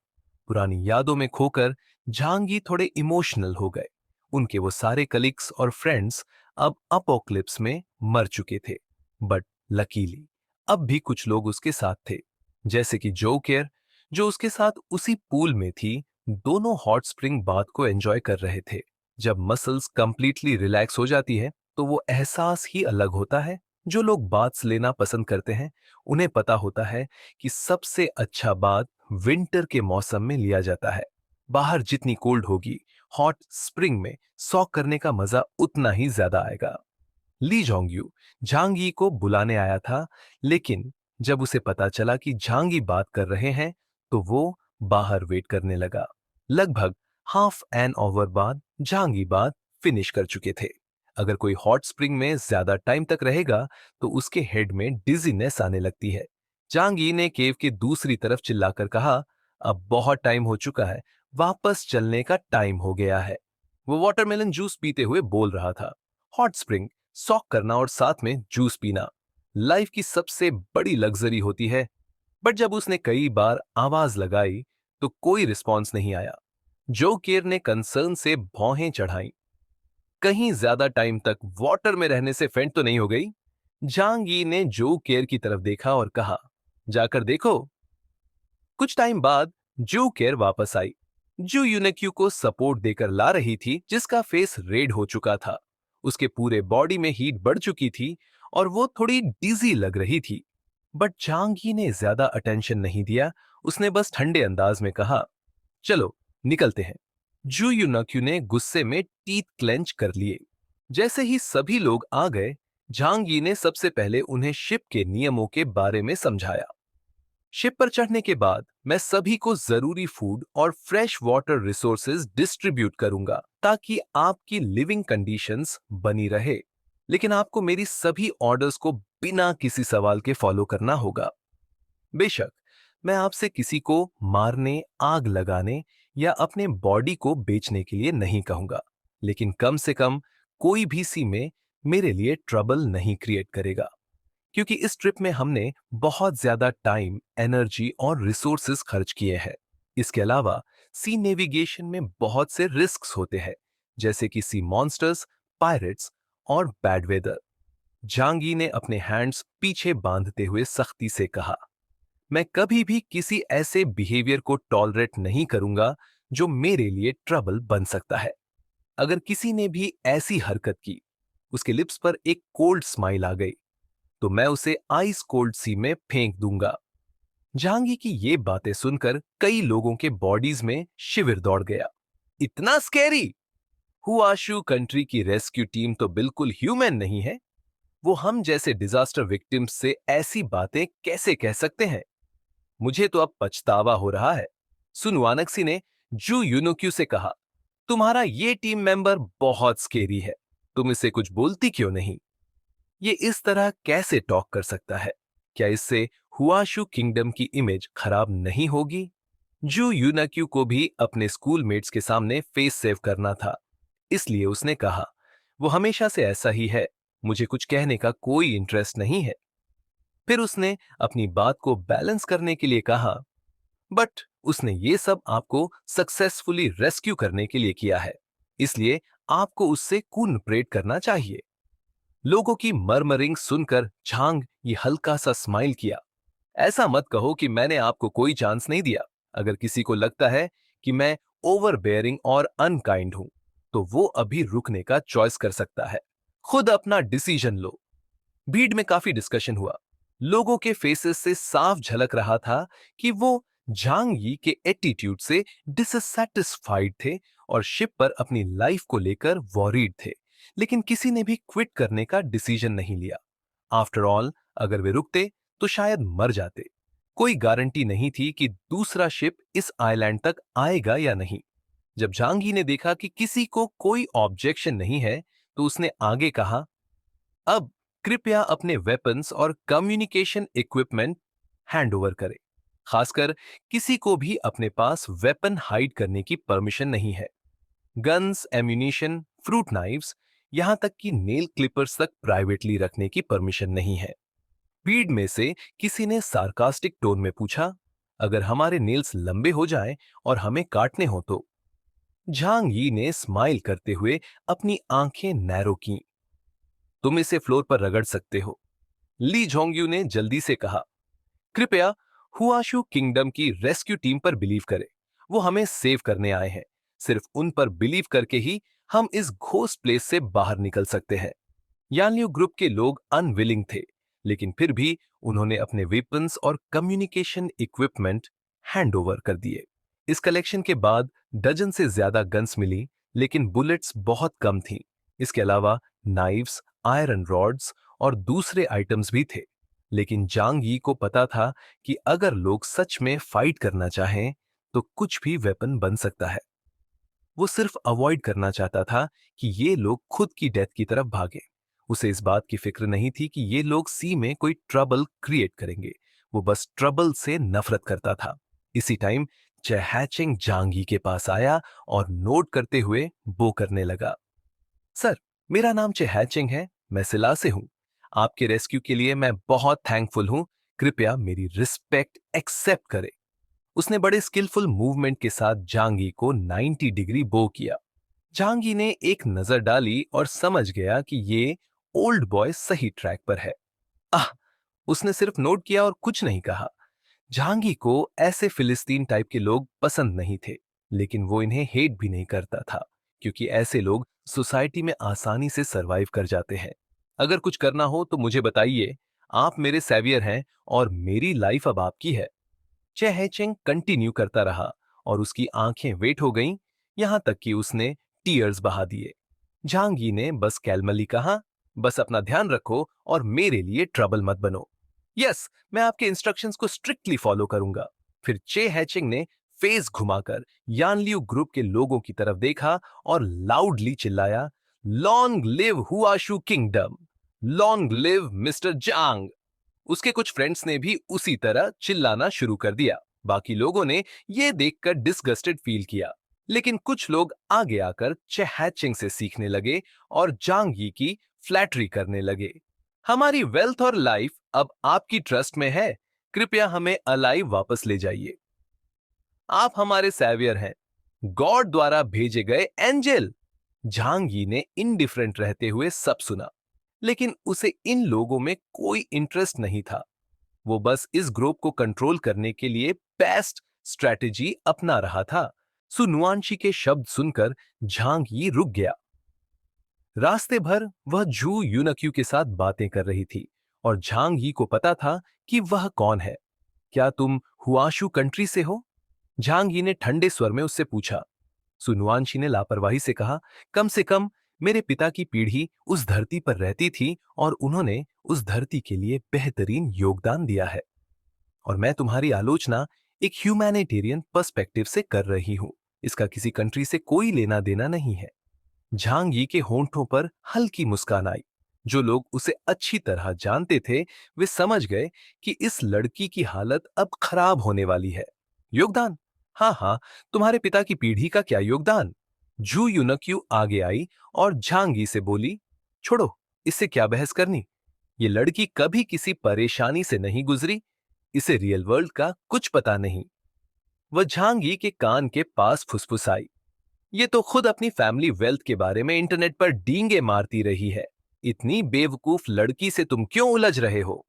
पुरानी यादों में खोकर झांग यी थोड़े इमोशनल हो गए। उनके वो सारे कलीग्स और फ्रेंड्स अब अपोक्लिप्स में मर चुके थे। बट लकीली अब भी कुछ लोग उसके साथ थे, जैसे कि जो केयर जो उसके साथ उसी पूल में थी। दोनों हॉट स्प्रिंग बाथ को एंजॉय कर रहे थे। जब मसल्स कंप्लीटली रिलैक्स हो जाती है तो वो एहसास ही अलग होता है। जो लोग बाथ्स लेना पसंद करते हैं उन्हें पता होता है कि सबसे अच्छा बाथ विंटर के मौसम में लिया जाता है। बाहर जितनी कोल्ड होगी, हॉट स्प्रिंग में सॉक करने का मजा उतना ही ज्यादा आएगा। ली जोंगयू झांगी को बुलाने आया था, लेकिन जब उसे पता चला कि झांगी बात कर रहे हैं तो वो बाहर वेट करने लगा। लगभग हाफ एन आवर बाद झांगी बात फिनिश कर चुके थे। अगर कोई हॉट स्प्रिंग में ज्यादा टाइम तक रहेगा तो उसके हेड में डिजीनेस आने लगती है। झांगी ने केव के दूसरी तरफ चिल्लाकर कहा, अब बहुत टाइम हो चुका है, वापस चलने का टाइम हो गया है। वो वाटरमेलन जूस पीते हुए बोल रहा था। हॉट स्प्रिंग सॉक करना और साथ में जूस पीना लाइफ की सबसे बड़ी लग्जरी होती है। बट जब उसने कई बार आवाज लगाई तो कोई रिस्पॉन्स नहीं आया। जो केयर ने कंसर्न से भौहें चढ़ाई, कहीं ज्यादा टाइम तक वाटर में रहने से फेंट तो नहीं हो गई। जांग यी ने जो केयर की तरफ देखा और कहा, जाकर देखो। कुछ टाइम बाद जो केयर वापस आई, जो यूनेक्यू को सपोर्ट देकर ला रही थी, जिसका फेस रेड हो चुका था। उसके पूरे बॉडी में हीट बढ़ चुकी थी और वो थोड़ी डिजी लग रही थी। बट झांगी ने ज्यादा अटेंशन नहीं दिया। उसने बस ठंडे अंदाज में कहा, चलो निकलते हैं। जू यूनक्यू ने गुस्से में टीथ क्लेंच कर लिए। जैसे ही सभी लोग आ गए, झांगी ने सबसे पहले उन्हें शिप के नियमों के बारे में समझाया। शिप पर चढ़ने के बाद मैं सभी को जरूरी फूड और फ्रेश वाटर रिसोर्सेज डिस्ट्रीब्यूट करूंगा ताकि आपकी लिविंग कंडीशंस बनी रहे। लेकिन आपको मेरी सभी ऑर्डर्स को बिना किसी सवाल के फॉलो करना होगा। बेशक मैं आपसे किसी को मारने, आग लगाने या अपने बॉडी को बेचने के लिए नहीं कहूंगा, लेकिन कम से कम कोई भी सी में मेरे लिए ट्रबल नहीं क्रिएट करेगा, क्योंकि इस ट्रिप में हमने बहुत ज्यादा टाइम, एनर्जी और रिसोर्सेज खर्च किए हैं। इसके अलावा सी नेविगेशन में बहुत से रिस्क्स होते हैं, जैसे कि सी मॉन्स्टर्स, पायरेट्स और बैड वेदर। जांगी ने अपने हैंड्स पीछे बांधते हुए सख्ती से कहा, मैं कभी भी किसी ऐसे बिहेवियर को टॉलरेट नहीं करूंगा जो मेरे लिए ट्रबल बन सकता है। अगर किसी ने भी ऐसी हरकत की, उसके लिप्स पर एक कोल्ड स्माइल आ गई, तो मैं उसे आइस कोल्ड सी में फेंक दूंगा। जहांगी की ये बातें सुनकर कई लोगों के बॉडीज में शिविर दौड़ गया। इतना स्कैरी! हुआशु कंट्री की रेस्क्यू टीम तो बिल्कुल ह्यूमन नहीं है। वो हम जैसे डिजास्टर विक्टिम्स से ऐसी बातें कैसे कह सकते हैं? मुझे तो अब पछतावा हो रहा है। सुन वानक्सी ने जू यूनोक्यू से कहा, तुम्हारा ये टीम मेंबर बहुत स्केरी है। तुम इसे कुछ बोलती क्यों नहीं? ये इस तरह कैसे टॉक कर सकता है? क्या इससे हुआशु किंगडम की इमेज खराब नहीं होगी? जू यूनाक्यू को भी अपने स्कूल मेट्स के सामने फेस सेव करना था, इसलिए उसने कहा, वो हमेशा से ऐसा ही है, मुझे कुछ कहने का कोई इंटरेस्ट नहीं है। फिर उसने अपनी बात को बैलेंस करने के लिए कहा, बट उसने ये सब आपको सक्सेसफुली रेस्क्यू करने के लिए किया है, इसलिए आपको उससे कूनपरेट करना चाहिए। लोगों की मरमरिंग सुनकर झांग ये हल्का सा स्माइल किया। ऐसा मत कहो कि मैंने आपको कोई चांस नहीं दिया। अगर किसी को लगता है कि मैं ओवरबेयरिंग और अनकाइंड हूं, तो वो अभी रुकने का चॉइस कर सकता है। खुद अपना डिसीजन लो। भीड़ में काफी डिस्कशन हुआ। लोगों के फेसेस से साफ झलक रहा था कि वो झांग यी के एटीट्यूड से डिससैटिस्फाइड थे और शिप पर अपनी लाइफ को लेकर वॉरीड थे। लेकिन किसी ने भी क्विट करने का डिसीजन नहीं लिया। आफ्टर ऑल, अगर वे रुकते तो शायद मर जाते। कोई गारंटी नहीं थी कि दूसरा शिप इस आइलैंड तक आएगा या नहीं। जब झांगी ने देखा कि किसी को कोई ऑब्जेक्शन नहीं है, तो उसने आगे कहा, अब कृपया अपने वेपन्स और कम्युनिकेशन इक्विपमेंट हैंड ओवर करें। खासकर किसी को भी अपने पास वेपन हाइड करने की परमिशन नहीं है। गन्स, एम्यूनिशन, फ्रूट नाइफ्स, यहां तक कि नेल क्लिपर्स तक प्राइवेटली रखने की परमिशन नहीं है। भीड़ में से किसी ने सार्कास्टिक टोन में पूछा, अगर हमारे नेल्स लंबे हो जाएं और हमें काटने हो तो? झांग यी ने स्माइल करते हुए अपनी आंखें नैरो की। तुम इसे फ्लोर पर रगड़ सकते हो। ली जोंगयू ने जल्दी से कहा, कृपया हुआशु किंगडम की रेस्क्यू टीम पर बिलीव करें। वो हमें सेव करने आए हैं। सिर्फ उन पर बिलीव करके ही हम इस घोस्ट प्लेस से बाहर निकल सकते हैं। यानलियो ग्रुप के लोग अनविलिंग थे, लेकिन फिर भी उन्होंने अपने वेपन्स और कम्युनिकेशन इक्विपमेंट हैंड ओवर कर दिए। इस कलेक्शन के बाद डजन से ज्यादा गन्स मिली, लेकिन बुलेट्स बहुत कम थीं। इसके अलावा नाइफ्स, आयरन रॉड्स और दूसरे आइटम्स भी थे। लेकिन जांग यी को पता था कि अगर लोग सच में फाइट करना चाहें, तो कुछ भी वेपन बन सकता है। वो सिर्फ अवॉइड करना चाहता था कि ये लोग खुद की डेथ की तरफ भागे। उसे इस बात की फिक्र नहीं थी कि ये लोग सी में कोई ट्रबल क्रिएट करेंगे। वो बस ट्रबल से नफरत करता था। इसी टाइम चैहैचिंग जांगी के पास आया और नोट करते हुए बो करने लगा। सर, मेरा नाम चैहैचिंग है, मैं सिला से हूं। आपके रेस्क्यू के लिए मैं बहुत थैंकफुल हूं। कृपया मेरी रिस्पेक्ट एक्सेप्ट करें। उसने बड़े स्किलफुल मूवमेंट के साथ जांगी को 90 डिग्री बो किया। जांगी ने एक नजर डाली और समझ गया कि ये ओल्ड बॉय सही ट्रैक पर है। आह, उसने सिर्फ नोट किया और कुछ नहीं कहा। जहांगी को ऐसे फिलिस्तीन टाइप के लोग पसंद नहीं थे, लेकिन वो इन्हें हेट भी नहीं करता था, क्योंकि ऐसे लोग सोसाइटी में आसानी से सरवाइव कर जाते हैं। अगर कुछ करना हो तो मुझे बताइए, आप मेरे सेवियर हैं और मेरी लाइफ अब आपकी है। चेहेचेंग कंटिन्यू करता रहा और उसकी आंखें वेट हो गईं, यहां तक कि उसने टीयर्स बहा दिए। झांगी ने बस कैलमली कहा, बस अपना ध्यान रखो और मेरे लिए ट्रबल मत बनो। यस, मैं आपके इंस्ट्रक्शंस को स्ट्रिक्टली फॉलो करूंगा। फिर चे हैचिंग ने फेस घुमाकर यानलियू ग्रुप के लोगों की तरफ देखा और लाउडली चिल्लाया, long live Huashu kingdom, long live mister Zhang. उसके कुछ फ्रेंड्स ने भी उसी तरह चिल्लाना शुरू कर दिया। बाकी लोगों ने यह देखकर डिसगस्टेड फील किया, लेकिन कुछ लोग आगे आकर चैहैचिंग से सीखने लगे और जांग यी की फ्लैटरी करने लगे। हमारी वेल्थ और लाइफ अब आपकी ट्रस्ट में है। कृपया हमें अलाइव वापस ले जाइए। आप हमारे सैवियर हैं, गॉड द्वारा भेजे गए एंजल। झांग यी ने इनडिफरेंट रहते हुए सब सुना, लेकिन उसे इन लोगों में कोई इंटरेस्ट नहीं था। वो बस इस ग्रुप को कंट्रोल करने के लिए बेस्ट स्ट्रेटेजी अपना रहा था। सुनुआनशी के शब्द सुनकर झांग यी रुक गया। रास्ते भर वह झू यूनक्यू के साथ बातें कर रही थी और झांग यी को पता था कि वह कौन है। क्या तुम हुआशु कंट्री से हो? झांग यी ने ठंडे स्वर में उससे पूछा। सुनुआनशी ने लापरवाही से कहा, कम से कम मेरे पिता की पीढ़ी उस धरती पर रहती थी और उन्होंने उस धरती के लिए बेहतरीन योगदान दिया है। और मैं तुम्हारी आलोचना एक ह्यूमैनिटेरियन पर्सपेक्टिव से कर रही हूं। इसका किसी कंट्री से कोई लेना देना नहीं है। झांग यी के होंठों पर हल्की मुस्कान आई। जो लोग उसे अच्छी तरह जानते थे, वे समझ गए कि इस लड़की की हालत अब खराब होने वाली है। योगदान? हाँ हाँ, तुम्हारे पिता की पीढ़ी का क्या योगदान? जू यूनक्यू आगे आई और झांग यी से बोली, छोड़ो, इससे क्या बहस करनी। ये लड़की कभी किसी परेशानी से नहीं गुजरी। इसे रियल वर्ल्ड का कुछ पता नहीं। वह झांग यी के कान के पास फुसफुसाई, ये तो खुद अपनी फैमिली वेल्थ के बारे में इंटरनेट पर डींगे मारती रही है। इतनी बेवकूफ लड़की से तुम क्यों उलझ रहे हो?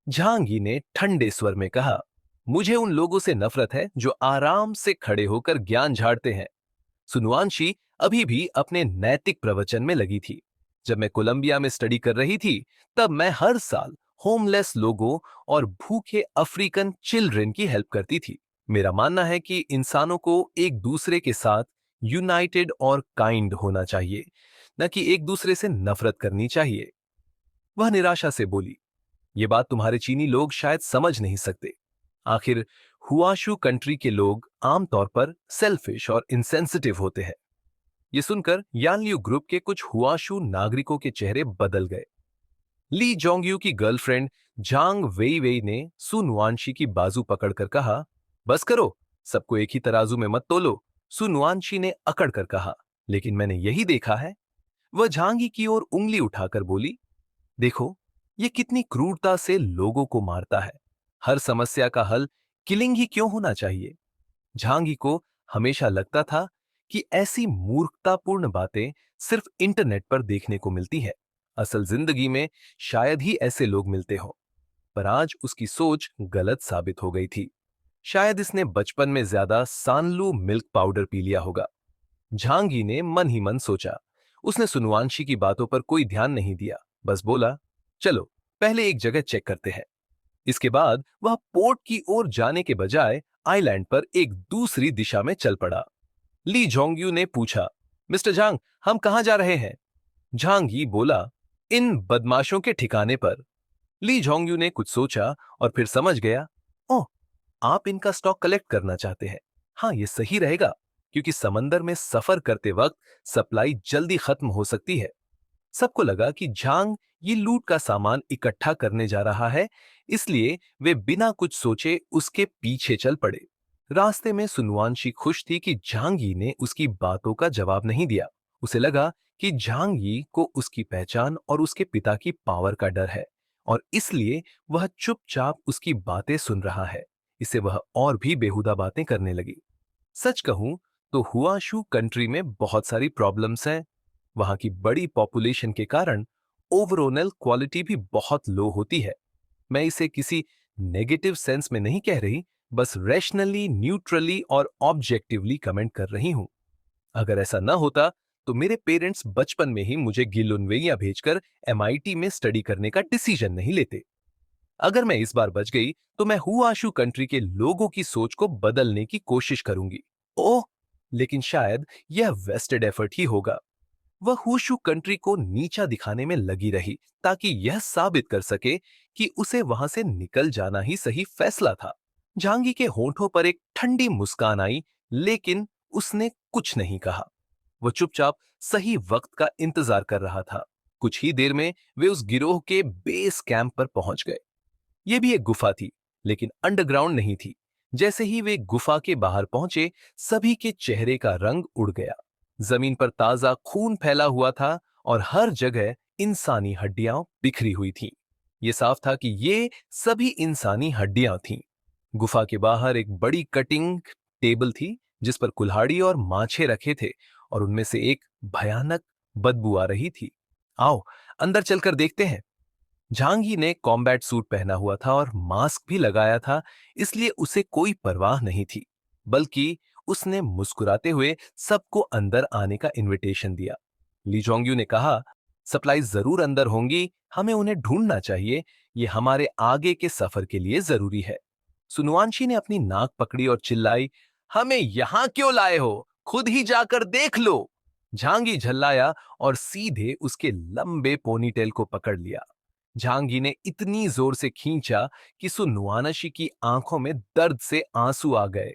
झांगी ने ठंडे स्वर में कहा, मुझे उन लोगों से नफरत है जो आराम से खड़े होकर ज्ञान झाड़ते हैं। सुनुआंशी अभी भी अपने नैतिक प्रवचन में लगी थी। जब मैं कोलंबिया में स्टडी कर रही थी, तब मैं हर साल होमलेस लोगों और भूखे अफ्रीकन चिल्ड्रन की हेल्प करती थी। मेरा मानना है कि इंसानों को एक दूसरे के साथ यूनाइटेड और काइंड होना चाहिए, न कि एक दूसरे से नफरत करनी चाहिए। वह निराशा से बोली, ये बात तुम्हारे चीनी लोग शायद समझ नहीं सकते। आखिर हुआशू कंट्री के लोग आमतौर पर सेल्फिश और इंसेंसिटिव होते हैं। ये सुनकर यानल्यू ग्रुप के कुछ हुआशू नागरिकों के चेहरे बदल गए। ली जोंगयू की गर्लफ्रेंड झांग वेई वेई ने सुनुआनशी की बाजू पकड़कर कहा, बस करो, सबको एक ही तराजू में मत तोलो। सुनुआनशी ने अकड़ कर कहा, लेकिन मैंने यही देखा है। वह झांगी की ओर उंगली उठाकर बोली, देखो, ये कितनी क्रूरता से लोगों को मारता है। हर समस्या का हल किलिंग ही क्यों होना चाहिए? झांगी को हमेशा लगता था कि ऐसी मूर्खतापूर्ण बातें सिर्फ इंटरनेट पर देखने को मिलती है। असल जिंदगी में शायद ही ऐसे लोग मिलते हो। पर आज उसकी सोच गलत साबित हो गई थी। शायद इसने बचपन में ज्यादा सानलू मिल्क पाउडर पी लिया होगा। झांगी ने मन ही मन सोचा। उसने सुनुवांशी की बातों पर कोई ध्यान नहीं दिया, बस बोला, चलो पहले एक जगह चेक करते हैं। इसके बाद वह पोर्ट की ओर जाने के बजाय आइलैंड पर एक दूसरी दिशा में चल पड़ा। ली जोंगयू ने पूछा, मिस्टर झांग, हम कहां जा रहे हैं? झांगी बोला, इन बदमाशों के ठिकाने पर। ली जोंगयू ने कुछ सोचा और फिर समझ गया, ओह, आप इनका स्टॉक कलेक्ट करना चाहते हैं। हाँ, ये सही रहेगा, क्योंकि समंदर में सफर करते वक्त सप्लाई जल्दी खत्म हो सकती है। सबको लगा कि झांग ये लूट का सामान इकट्ठा करने जा रहा है, इसलिए वे बिना कुछ सोचे उसके पीछे चल पड़े। रास्ते में सुनुआनशी खुश थी कि झांगी ने उसकी बातों का जवाब नहीं दिया। उसे लगा कि झांगी को उसकी पहचान और उसके पिता की पावर का डर है, और इसलिए वह चुपचाप उसकी बातें सुन रहा है। इसे वह और भी बेहुदा बातें करने लगी। सच कहूं तो हुआशू कंट्री में बहुत सारी प्रॉब्लम्स हैं। वहां की बड़ी पॉपुलेशन के कारण ओवरऑल क्वालिटी भी बहुत लो होती है। मैं इसे किसी नेगेटिव सेंस में नहीं कह रही, बस रैशनली, न्यूट्रली और ऑब्जेक्टिवली कमेंट कर रही हूं। अगर ऐसा न होता तो मेरे पेरेंट्स बचपन में ही मुझे गिलोनवेया भेजकर एमआईटी में स्टडी करने का डिसीजन नहीं लेते। अगर मैं इस बार बच गई तो मैं हुआशू कंट्री के लोगों की सोच को बदलने की कोशिश करूंगी। ओह, लेकिन शायद यह वेस्टेड एफर्ट ही होगा। वह हुशू कंट्री को नीचा दिखाने में लगी रही, ताकि यह साबित कर सके कि उसे वहां से निकल जाना ही सही फैसला था। झांगी के होठों पर एक ठंडी मुस्कान आई, लेकिन उसने कुछ नहीं कहा। वह चुपचाप सही वक्त का इंतजार कर रहा था। कुछ ही देर में वे उस गिरोह के बेस कैंप पर पहुंच गए। यह भी एक गुफा थी, लेकिन अंडरग्राउंड नहीं थी। जैसे ही वे गुफा के बाहर पहुंचे, सभी के चेहरे का रंग उड़ गया। जमीन पर ताजा खून फैला हुआ था और हर जगह इंसानी हड्डियां बिखरी हुई थीं। ये साफ था कि ये सभी इंसानी हड्डियां थीं। गुफा के बाहर एक बड़ी कटिंग टेबल थी, जिस पर कुल्हाड़ी और माछे रखे थे, और उनमें से एक भयानक बदबू आ रही थी। आओ, अंदर चलकर देखते हैं। झांगी ने कॉम्बैट सूट पहना हुआ था और मास्क भी लगाया था, इसलिए उसे कोई परवाह नहीं थी। बल्कि उसने मुस्कुराते हुए सबको अंदर आने का इनविटेशन दिया। ली जोंगयू ने कहा, सप्लाईज जरूर अंदर होंगी, हमें उन्हें ढूंढना चाहिए, ये हमारे आगे के सफर के लिए जरूरी है। सुनुआंशी ने अपनी नाक पकड़ी और चिल्लाई, हमें यहां क्यों लाए हो? खुद ही जाकर देख लो। झांगी झल्लाया और सीधे उसके लंबे पोनीटेल को पकड़ लिया। झांगी ने इतनी जोर से खींचा कि सुनुआनशी की आंखों में दर्द से आंसू आ गए।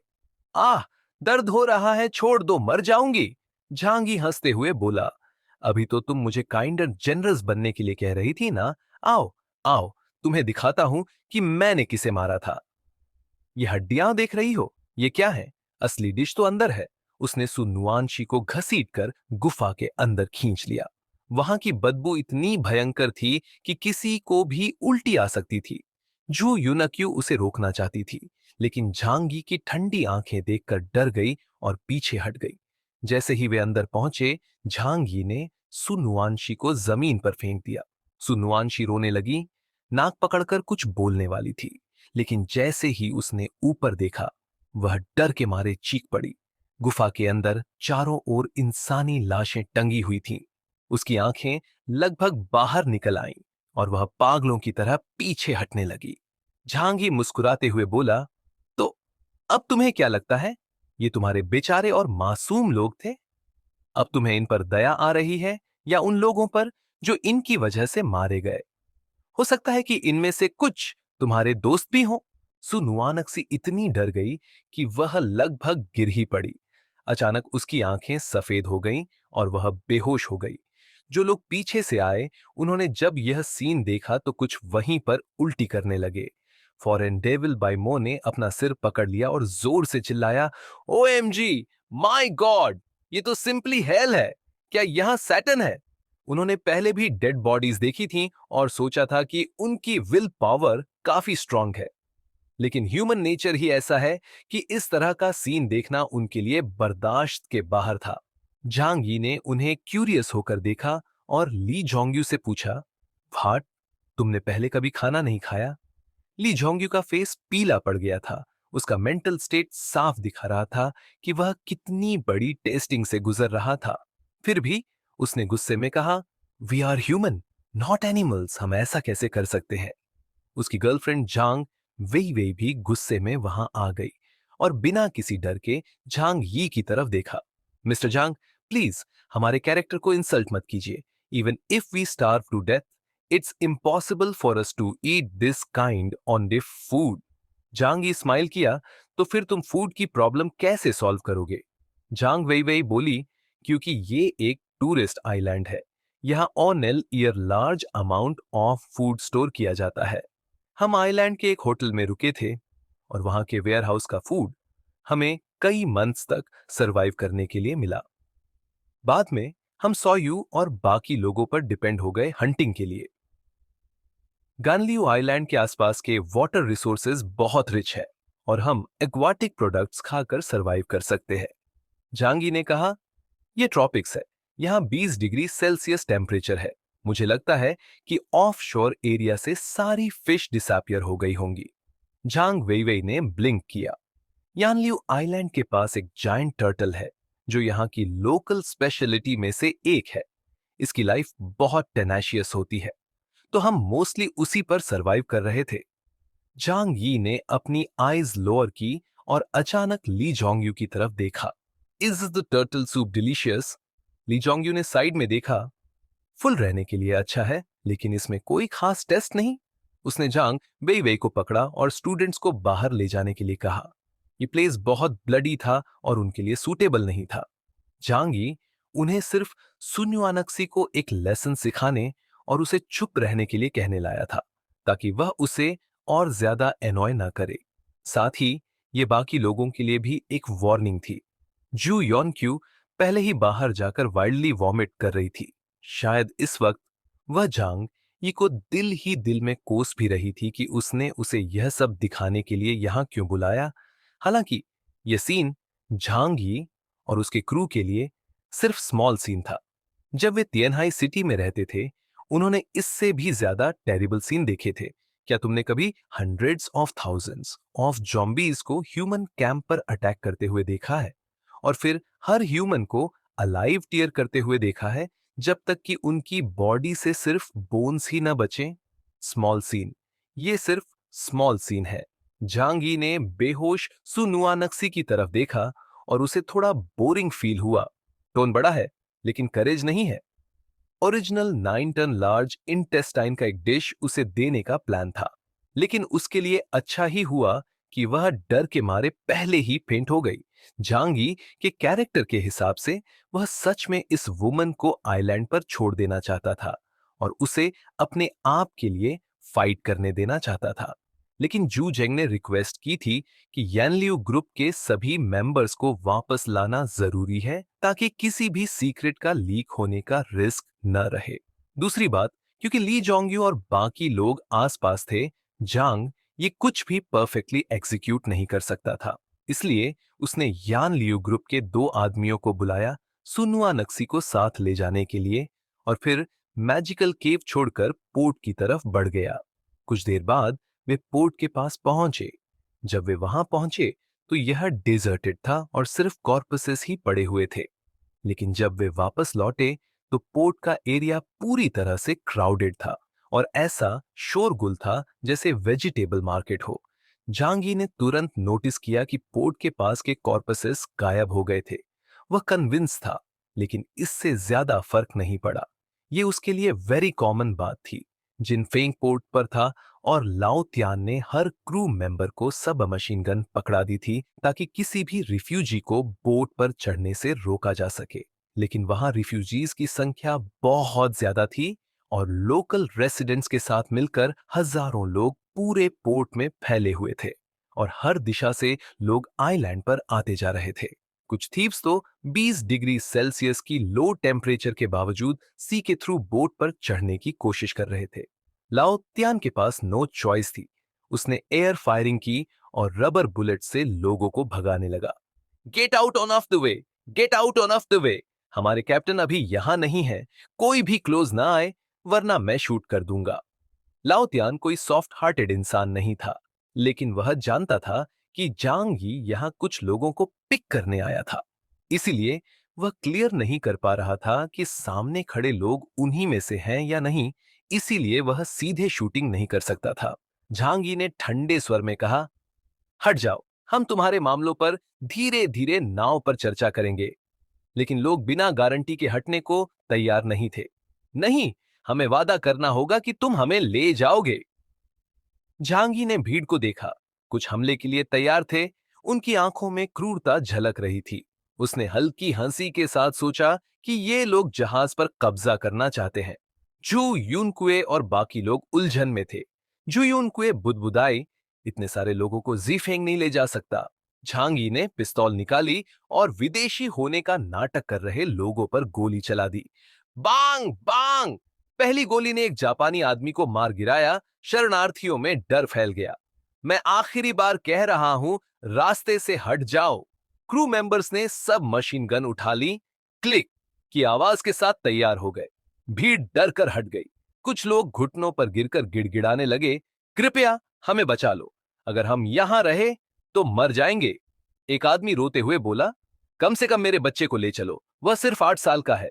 आह, दर्द हो रहा है, छोड़ दो, मर जाऊंगी। झांगी हंसते हुए बोला, अभी तो तुम मुझे काइंड एंड जनरस बनने के लिए कह रही थी ना। आओ, आओ, तुम्हें दिखाता हूं कि मैंने किसे मारा था। ये हड्डियां देख रही हो, ये क्या है? असली डिश तो अंदर है। उसने सुनुआनशी को घसीटकर गुफा के अंदर खींच लिया। वहां की बदबू इतनी भयंकर थी कि किसी को भी उल्टी आ सकती थी। जू यूनक्यू उसे रोकना चाहती थी, लेकिन झांगी की ठंडी आंखें देखकर डर गई और पीछे हट गई। जैसे ही वे अंदर पहुंचे, झांगी ने सुनुआनशी को जमीन पर फेंक दिया। सुनुआनशी रोने लगी। नाक पकड़कर कुछ बोलने वाली थी, लेकिन जैसे ही उसने ऊपर देखा, वह डर के मारे चीख पड़ी। गुफा के अंदर चारों ओर इंसानी लाशें टंगी हुई थीं। उसकी आंखें लगभग बाहर निकल आईं और वह पागलों की तरह पीछे हटने लगी। झांगी मुस्कुराते हुए बोला, तो अब तुम्हें क्या लगता है? ये तुम्हारे बेचारे और मासूम लोग थे? अब तुम्हें इन पर दया आ रही है या उन लोगों पर जो इनकी वजह से मारे गए? हो सकता है कि इनमें से कुछ तुम्हारे दोस्त भी हों। सुनुआनक्सी इतनी डर गई कि वह लगभग गिर ही पड़ी। अचानक उसकी आंखें सफेद हो गईं और वह बेहोश हो गई। जो लोग पीछे से आए, उन्होंने जब यह सीन देखा तो कुछ वहीं पर उल्टी करने लगे। फॉरेन डेविल बाय मो ने अपना सिर पकड़ लिया और जोर से चिल्लाया, OMG, माय गॉड, ये तो सिंपली हेल है। क्या यहां सैटर्न है? उन्होंने पहले भी डेड बॉडीज देखी थीं और सोचा था कि उनकी विल पावर काफी स्ट्रांग है, लेकिन ह्यूमन नेचर ही ऐसा है कि इस तरह का सीन देखना उनके लिए बर्दाश्त के बाहर था। झांग यी ने उन्हें क्यूरियस होकर देखा और ली जोंग्यू से पूछा, भाट, तुमने पहले कभी खाना नहीं खाया? ली जोंग्यू का फेस पीला पड़ गया था। उसका मेंटल स्टेट साफ दिखा रहा था कि वह कितनी बड़ी टेस्टिंग से गुजर रहा था। फिर भी उसने गुस्से में कहा, we are human, not animals, हम ऐसा कैसे कर सकते हैं? उसकी गर्लफ्रेंड जांग वेई वेई भी गुस्से में वहां आ गई और बिना किसी डर के झांग यी की तरफ देखा। मिस्टर जांग, प्लीज हमारे कैरेक्टर को इंसल्ट मत कीजिए। Even if we starve to death, it's impossible for us to eat this kind on day food. Zhang Yi smile किया, तो फिर तुम फूड की प्रॉब्लम कैसे सॉल्व करोगे? जांग वेई वेई बोली, क्योंकि ये एक टूरिस्ट आइलैंड है। यहाँ on L year large amount of food store किया जाता है। हम आइलैंड के एक होटल में रुके थे और वहां के वेयरहाउस का फूड हमें कई मंथ्स तक सरवाइव करने के लिए मिला। बाद में हम सोयू और बाकी लोगों पर डिपेंड हो गए हंटिंग के लिए। गानलियो आइलैंड के आसपास के वाटर रिसोर्सेज बहुत रिच है और हम एक्वाटिक प्रोडक्ट्स खाकर सरवाइव कर सकते हैं। जांगी ने कहा, यह ट्रॉपिक्स है, यहाँ 20 डिग्री सेल्सियस टेम्परेचर है। मुझे लगता है कि ऑफ शोर एरिया से सारी फिश डिसअपियर हो गई होंगी। झांग वेईवेई ने ब्लिंक किया। यानलियो आइलैंड के पास एक जायंट टर्टल है जो यहाँ की लोकल स्पेशलिटी में से एक है। इसकी लाइफ बहुत टेनाशियस होती है, तो हम मोस्टली उसी पर सरवाइव कर रहे थे। जांग यी ने अपनी आईज लोअर की और अचानक ली जोंगयू की तरफ देखा। Is the turtle soup delicious? Li Zhongyu ने साइड में देखा। फुल रहने के लिए अच्छा है, लेकिन इसमें कोई खास टेस्ट नहीं। उसने जांग वेई वेई को पकड़ा और स्टूडेंट्स को बाहर ले जाने के लिए कहा। ये प्लेस बहुत ब्लडी था और उनके लिए सूटेबल नहीं था। जांगी उन्हें सिर्फ सुन्युआनक्सी को एक लेसन सिखाने और उसे चुप रहने के लिए कहने लाया था, ताकि वह उसे और ज्यादा एनॉय ना करे। साथ ही ये बाकी लोगों के लिए भी एक वार्निंग थी। जू योनक्यू पहले ही बाहर जाकर वाइल्डली वॉमिट कर रही थी। शायद इस वक्त वह जांग ये को दिल ही दिल में कोस भी रही थी कि उसने उसे यह सब दिखाने के लिए यहां क्यों बुलाया। हालांकि यह सीन झांग ही और उसके क्रू के लिए सिर्फ स्मॉल सीन था। जब वे तिएनहाई सिटी में रहते थे, उन्होंने इससे भी ज्यादा टेरिबल सीन देखे थे। क्या तुमने कभी hundreds of thousands of zombies को ह्यूमन कैंप पर अटैक करते हुए देखा है और फिर हर ह्यूमन को अलाइव टीयर करते हुए देखा है जब तक कि उनकी बॉडी से सिर्फ बोन्स ही ना बचें? स्मॉल सीन, ये सिर्फ स्मॉल सीन है। झांगी ने बेहोश सुनुआनक्सी की तरफ देखा और उसे थोड़ा बोरिंग फील हुआ। टोन बड़ा है, लेकिन करेज नहीं है। ओरिजिनल 9 टन लार्ज इंटेस्टाइन का एक डिश उसे देने का प्लान था, लेकिन उसके लिए अच्छा ही हुआ कि वह डर के मारे पहले ही फेंट हो गई। झांगी के कैरेक्टर के हिसाब से वह सच में इस वुमन को आइलैंड पर छोड़ देना चाहता था और उसे अपने आप के लिए फाइट करने देना चाहता था। लेकिन जू जेंग ने रिक्वेस्ट की थी कि यानलियो ग्रुप के सभी मेंबर्स को वापस लाना जरूरी है ताकि किसी भी सीक्रेट का लीक होने का रिस्क न रहे। दूसरी बात, क्योंकि ली जोंग्यू और बाकी लोग आसपास थे, जांग ये कुछ भी परफेक्टली एग्जीक्यूट नहीं कर सकता था। इसलिए उसने यान लियू ग्रुप के 2 आदमियों को बुलाया सुनुआ नक्सी को साथ ले जाने के लिए और फिर मैजिकल केव छोड़कर पोर्ट की तरफ बढ़ गया। कुछ देर बाद वे पोर्ट के पास पहुंचे। जब वे वहां पहुंचे तो यह डिजर्टेड था और सिर्फ कॉर्पसेस ही पड़े हुए थे। लेकिन जब वे वापस लौटे तो पोर्ट का एरिया पूरी तरह से क्राउडेड था और ऐसा शोरगुल था जैसे वेजिटेबल मार्केट हो। जहांगीर ने तुरंत नोटिस किया कि पोर्ट के पास के कॉर्पसेस गायब हो गए थे। वह कन्विंस था, लेकिन इससे ज्यादा फर्क नहीं पड़ा। ये उसके लिए वेरी कॉमन बात थी। जिनफेंग पोर्ट पर था और लाओ त्यान ने हर क्रू मेंबर को सब मशीन गन पकड़ा दी थी ताकि किसी भी रिफ्यूजी को बोट पर चढ़ने से रोका जा सके। लेकिन वहां रिफ्यूजीज की संख्या बहुत ज्यादा थी और लोकल रेसिडेंट्स के साथ मिलकर हजारों लोग पूरे पोर्ट में फैले हुए थे और हर दिशा से लोग आइलैंड पर आते जा रहे थे। कुछ थीव्स तो 20 डिग्री सेल्सियस की लो टेम्परेचर के बावजूद सी के थ्रू बोट पर चढ़ने की कोशिश कर रहे थे। लाओ त्यान के पास नो चॉइस थी। उसने एयर फायरिंग की और रबर बुलेट से लोगों को भगाने लगा। Get out on off the way, get out on off the way. हमारे कैप्टन अभी यहां नहीं है, कोई भी क्लोज ना आए वरना मैं शूट कर दूंगा। लाओ त्यान कोई सॉफ्ट हार्टेड इंसान नहीं था, लेकिन वह जानता था कि जांग ही यहां कुछ लोगों को पिक करने आया था। इसीलिए वह क्लियर नहीं कर पा रहा था कि सामने खड़े लोग उन्हीं में से हैं या नहीं। इसीलिए वह सीधे शूटिंग नहीं कर सकता था। झांगी ने ठंडे स्वर में कहा, हट जाओ, हम तुम्हारे मामलों पर धीरे धीरे नाव पर चर्चा करेंगे। लेकिन लोग बिना गारंटी के हटने को तैयार नहीं थे। नहीं, हमें वादा करना होगा कि तुम हमें ले जाओगे। झांगी ने भीड़ को देखा। कुछ हमले के लिए तैयार थे। उनकी आंखों में क्रूरता झलक रही थी। उसने हल्की हंसी के साथ सोचा कि ये लोग जहाज पर कब्जा करना चाहते हैं। जू यूनकुए और बाकी लोग उलझन में थे। जू यूनकुए बुदबुदाई, इतने सारे लोगों को जीफेंग नहीं ले जा सकता। झांगी ने पिस्तौल निकाली और विदेशी होने का नाटक कर रहे लोगों पर गोली चला दी। बांग बांग! पहली गोली ने एक जापानी आदमी को मार गिराया। शरणार्थियों में डर फैल गया। मैं आखिरी बार कह रहा हूं, रास्ते से हट जाओ। क्रू मेंबर्स ने सब मशीन गन उठा ली। क्लिक की आवाज के साथ तैयार हो गए। भीड़ डर कर हट गई। कुछ लोग घुटनों पर गिरकर गिड़गिड़ाने लगे, कृपया हमें बचा लो, अगर हम यहां रहे तो मर जाएंगे। एक आदमी रोते हुए बोला, कम से कम मेरे बच्चे को ले चलो, वह सिर्फ 8 साल का है।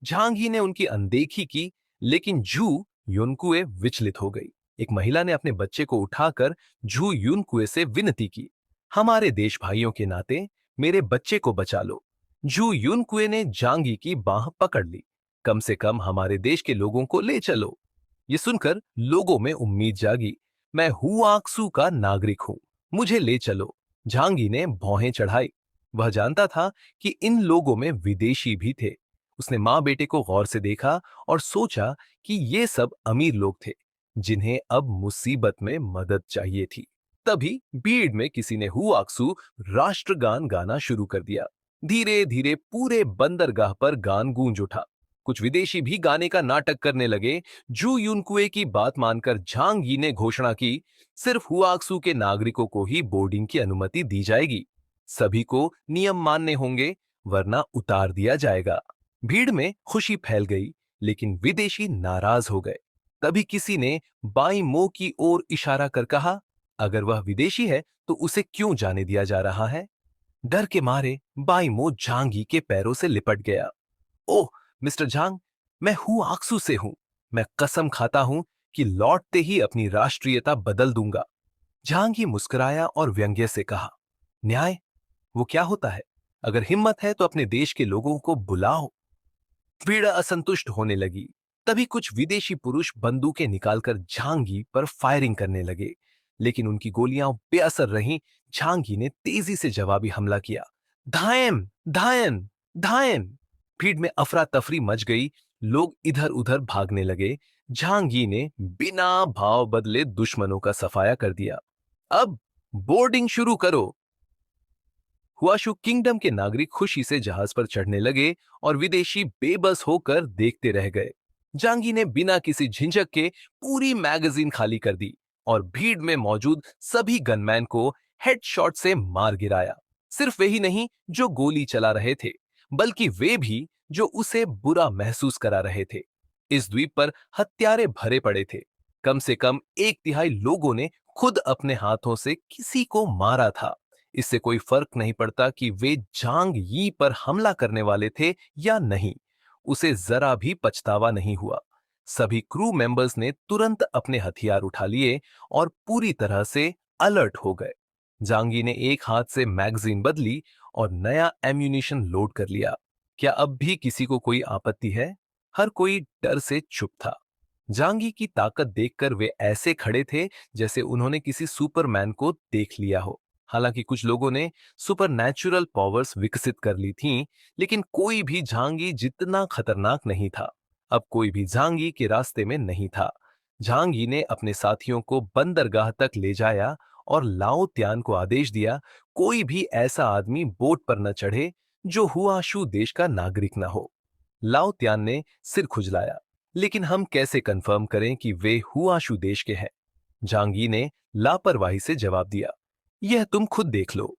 झांगी ने उनकी अनदेखी की, लेकिन जू युनकुए विचलित हो गई। एक महिला ने अपने बच्चे को उठाकर जू युनकुए से विनती की, हमारे देश भाइयों के नाते मेरे बच्चे को बचा लो। जू युनकुए ने जांगी की बाह पकड़ ली। कम से कम हमारे देश के लोगों को ले चलो। ये सुनकर लोगों में उम्मीद जागी। मैं हुआक्सू का नागरिक हूं, मुझे ले चलो। झांगी ने भौहें चढ़ाई। वह जानता था कि इन लोगों में विदेशी भी थे। उसने मां बेटे को गौर से देखा और सोचा कि ये सब अमीर लोग थे जिन्हें अब मुसीबत में मदद चाहिए थी। तभी भीड़ में किसी ने हुआक्सू राष्ट्रगान गाना शुरू कर दिया। धीरे धीरे पूरे बंदरगाह पर गान गूंज उठा। कुछ विदेशी भी गाने का नाटक करने लगे। जू युनकुए की बात मानकर झांग यी ने घोषणा की, सिर्फ हुआक्सू के नागरिकों को ही बोर्डिंग की अनुमति दी जाएगी। सभी को नियम मानने होंगे, वरना उतार दिया जाएगा। भीड़ में खुशी फैल गई, लेकिन विदेशी नाराज हो गए। तभी किसी ने बाई मो की ओर इशारा कर कहा, अगर वह विदेशी है तो उसे क्यों जाने दिया जा रहा है? डर के मारे बाई मो झांगी के पैरों से लिपट गया। ओह मिस्टर झांग, मैं हूं आक्सू से हूं। मैं कसम खाता हूं कि लौटते ही अपनी राष्ट्रीयता बदल दूंगा। झांगी मुस्कुराया और व्यंग्य से कहा, न्याय? वो क्या होता है? अगर हिम्मत है तो अपने देश के लोगों को बुलाओ। भीड़ असंतुष्ट होने लगी। तभी कुछ विदेशी पुरुष बंदूकें निकालकर झांगी पर फायरिंग करने लगे, लेकिन उनकी गोलियां बेअसर रहीं। झांगी ने तेजी से जवाबी हमला किया। धायन धायन धायन! भीड़ में अफरा तफरी मच गई। लोग इधर उधर भागने लगे। झांगी ने बिना भाव बदले दुश्मनों का सफाया कर दिया। अब बोर्डिंग शुरू करो। हुआशु किंगडम के नागरिक खुशी से जहाज पर चढ़ने लगे और विदेशी बेबस होकर देखते रह गए। जांगी ने बिना किसी झिझक के पूरी मैगजीन खाली कर दी और भीड़ में मौजूद सभी गनमैन को हेडशॉट से मार गिराया। सिर्फ वे ही नहीं जो गोली चला रहे थे, बल्कि वे भी जो उसे बुरा महसूस करा रहे थे। इस द्वीप पर हत्यारे भरे पड़े थे। कम से कम 1/3 लोगों ने खुद अपने हाथों से किसी को मारा था। इससे कोई फर्क नहीं पड़ता कि वे झांग यी पर हमला करने वाले थे या नहीं। उसे जरा भी पछतावा नहीं हुआ। सभी क्रू मेंबर्स ने तुरंत अपने हथियार उठा लिए और पूरी तरह से अलर्ट हो गए। जांगी ने एक हाथ से मैगजीन बदली और नया एम्यूनिशन लोड कर लिया। क्या अब भी किसी को कोई आपत्ति है? हर कोई डर से चुप था। जांगी की ताकत देखकर वे ऐसे खड़े थे जैसे उन्होंने किसी सुपरमैन को देख लिया हो। हालांकि कुछ लोगों ने सुपरनैचुरल पावर्स विकसित कर ली थीं, लेकिन कोई भी झांगी जितना खतरनाक नहीं था। अब कोई भी झांगी के रास्ते में नहीं था। झांगी ने अपने साथियों को बंदरगाह तक ले जाया और लाओ त्यान को आदेश दिया, कोई भी ऐसा आदमी बोट पर न चढ़े जो हुआशु देश का नागरिक न हो। लाओ त्यान ने सिर खुजलाया, लेकिन हम कैसे कंफर्म करें कि वे हुआशु देश के हैं? झांगी ने लापरवाही से जवाब दिया, यह तुम खुद देख लो।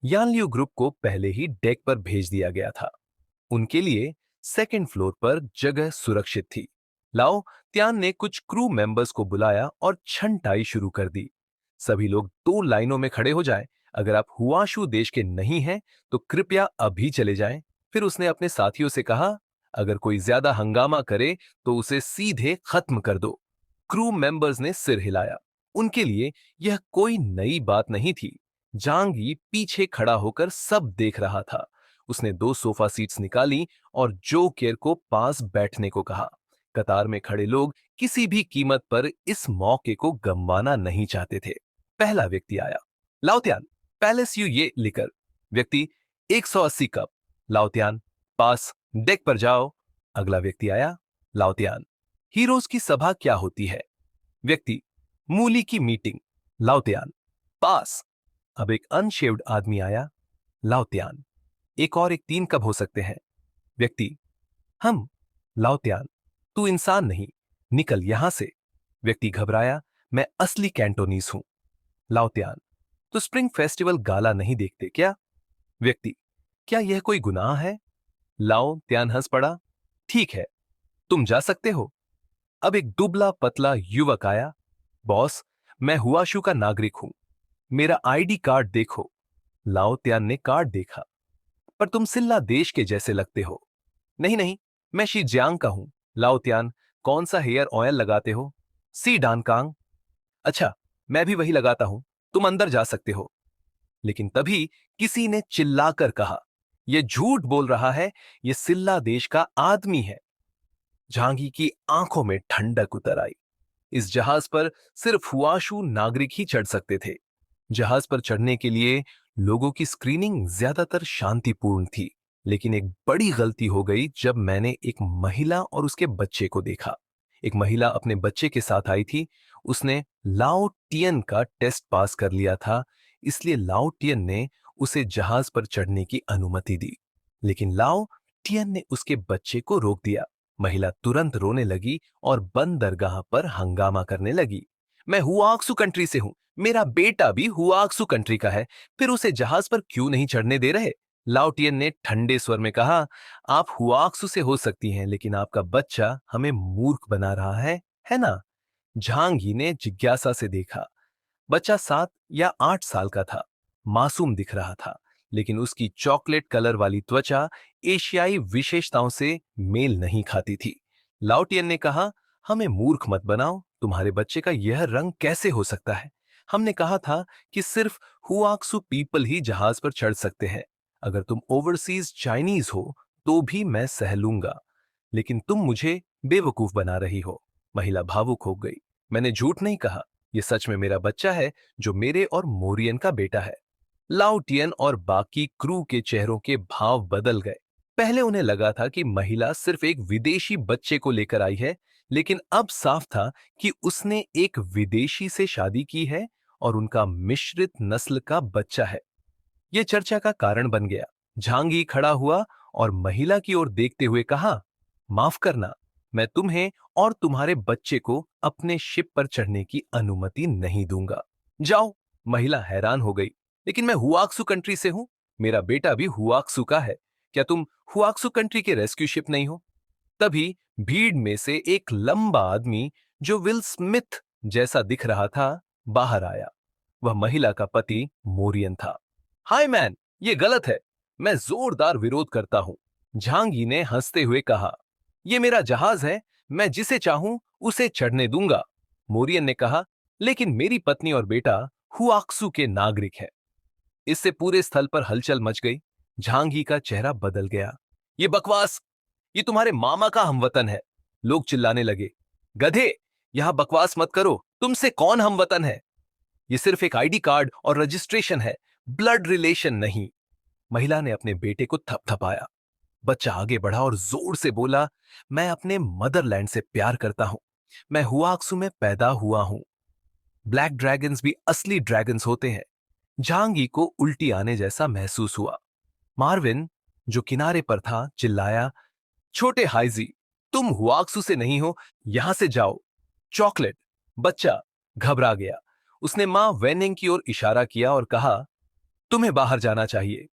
यानलियो ग्रुप को पहले ही डेक पर भेज दिया गया था। उनके लिए सेकंड फ्लोर पर जगह सुरक्षित थी। लाओ त्यान ने कुछ क्रू मेंबर्स को बुलाया और छंटाई शुरू कर दी। सभी लोग 2 लाइनों में खड़े हो जाएं। अगर आप हुआशु देश के नहीं हैं तो कृपया अभी चले जाएं। फिर उसने अपने साथियों से कहा, अगर कोई ज्यादा हंगामा करे तो उसे सीधे खत्म कर दो। क्रू मेंबर्स ने सिर हिलाया। उनके लिए यह कोई नई बात नहीं थी। जांगी पीछे खड़ा होकर सब देख रहा था। उसने 2 सोफा सीट्स निकाली और जो केयर को पास बैठने को कहा। कतार में खड़े लोग किसी भी कीमत पर इस मौके को गंवाना नहीं चाहते थे। पहला व्यक्ति आया, लाओत्यान, पैलेस यू ये लिकर। व्यक्ति, 180 कप। लाओत्यान, पास, डेक पर जाओ। अगला व्यक्ति आया, लाओत्यान, हीरोज की सभा क्या होती है? व्यक्ति, मूली की मीटिंग। लाओत्यान, पास। अब एक अनशेव्ड आदमी आया, लाओत्यान, एक और एक 3 कब हो सकते हैं? व्यक्ति, हम। लाओत्यान, तू इंसान नहीं, निकल यहां से। व्यक्ति घबराया, मैं असली कैंटोनीस हूं। लाओत्यान, तो स्प्रिंग फेस्टिवल गाला नहीं देखते क्या? व्यक्ति, क्या यह कोई गुनाह है? लाओ त्यान हंस पड़ा, ठीक है, तुम जा सकते हो। अब एक दुबला पतला युवक आया, बॉस, मैं हुआशु का नागरिक हूं, मेरा आईडी कार्ड देखो। लाओ त्यान ने कार्ड देखा, पर तुम सिल्ला देश के जैसे लगते हो। नहीं नहीं, मैं शीजियांग का हूं। लाओ त्यान, कौन सा हेयर ऑयल लगाते हो? सी डानकांग। अच्छा, मैं भी वही लगाता हूं, तुम अंदर जा सकते हो। लेकिन तभी किसी ने चिल्लाकर कहा, यह झूठ बोल रहा है, यह सिल्ला देश का आदमी है। झांगी की आंखों में ठंडक उतर आई। इस जहाज पर सिर्फ हुआशु नागरिक ही चढ़ सकते थे। जहाज पर चढ़ने के लिए लोगों की स्क्रीनिंग ज्यादातर शांतिपूर्ण थी, लेकिन एक बड़ी गलती हो गई जब मैंने एक महिला और उसके बच्चे को देखा। एक महिला अपने बच्चे के साथ आई थी। उसने लाओ टियन का टेस्ट पास कर लिया था, इसलिए लाओ टियन ने उसे जहाज पर चढ़ने की अनुमति दी। लेकिन लाओ टियन ने उसके बच्चे को रोक दिया। महिला तुरंत रोने लगी और बंदरगाह पर हंगामा करने लगी। मैं हुआक्सु कंट्री से हूं, मेरा बेटा भी हुआक्सु कंट्री का है, फिर उसे जहाज पर क्यों नहीं चढ़ने दे रहे? लाओटियन ने ठंडे स्वर में कहा, आप हुआक्सु से हो सकती हैं, लेकिन आपका बच्चा हमें मूर्ख बना रहा है ना? झांगी ने जिज्ञासा से देखा। बच्चा 7 या 8 साल का था, मासूम दिख रहा था, लेकिन उसकी चॉकलेट कलर वाली त्वचा एशियाई विशेषताओं से मेल नहीं खाती थी। लाओटियन ने कहा, हमें मूर्ख मत बनाओ, तुम्हारे बच्चे का यह रंग कैसे हो सकता है? हमने कहा था कि सिर्फ हुआक्सु पीपल ही जहाज पर चढ़ सकते हैं। अगर तुम ओवरसीज चाइनीज हो तो भी मैं सह लूंगा, लेकिन तुम मुझे बेवकूफ बना रही हो। महिला भावुक हो गई। मैंने झूठ नहीं कहा, यह सच में मेरा बच्चा है, जो मेरे और मोरियन का बेटा है। लाउटियन और बाकी क्रू के चेहरों के भाव बदल गए। पहले उन्हें लगा था कि महिला सिर्फ एक विदेशी बच्चे को लेकर आई है, लेकिन अब साफ था कि उसने एक विदेशी से शादी की है और उनका मिश्रित नस्ल का बच्चा है। यह चर्चा का कारण बन गया। झांगी खड़ा हुआ और महिला की ओर देखते हुए कहा, माफ करना, मैं तुम्हें और तुम्हारे बच्चे को अपने शिप पर चढ़ने की अनुमति नहीं दूंगा। जाओ। महिला हैरान हो गई, लेकिन मैं हुआक्सु कंट्री से हूं, मेरा बेटा भी हुआक्सु का है। क्या तुम हुआक्सु कंट्री के रेस्क्यू शिप नहीं हो? तभी भीड़ में से एक लंबा आदमी जो विल स्मिथ जैसा दिख रहा था बाहर आया। वह महिला का पति मोरियन था। हाय मैन, ये गलत है। मैं जोरदार विरोध करता हूं। झांगी ने हंसते हुए कहा। ये मेरा जहाज है, मैं जिसे चाहूं उसे चढ़ने दूंगा। मोरियन ने कहा, लेकिन मेरी पत्नी और बेटा हुआक्सू के नागरिक है। इससे पूरे स्थल पर हलचल मच गई। झांगी का चेहरा बदल गया। ये बकवास, ये तुम्हारे मामा का हमवतन है। लोग चिल्लाने लगे। गधे, यहां बकवास मत करो, तुमसे कौन हमवतन है? ये सिर्फ एक आईडी कार्ड और रजिस्ट्रेशन है, ब्लड रिलेशन नहीं। महिला ने अपने बेटे को थपथपाया। बच्चा आगे बढ़ा और जोर से बोला, मैं अपने मदरलैंड से प्यार करता हूं। मैं हुआक्सू में पैदा हुआ हूं। ब्लैक ड्रैगन्स भी असली ड्रैगन्स होते हैं। झांगी को उल्टी आने जैसा महसूस हुआ। मार्विन, जो किनारे पर था, चिल्लाया, छोटे हाइजी, तुम हुआक्सू से नहीं हो, यहां से जाओ। चॉकलेट। बच्चा घबरा गया। उसने मां वेनिंग की ओर इशारा किया और कहा, तुम्हें बाहर जाना चाहिए।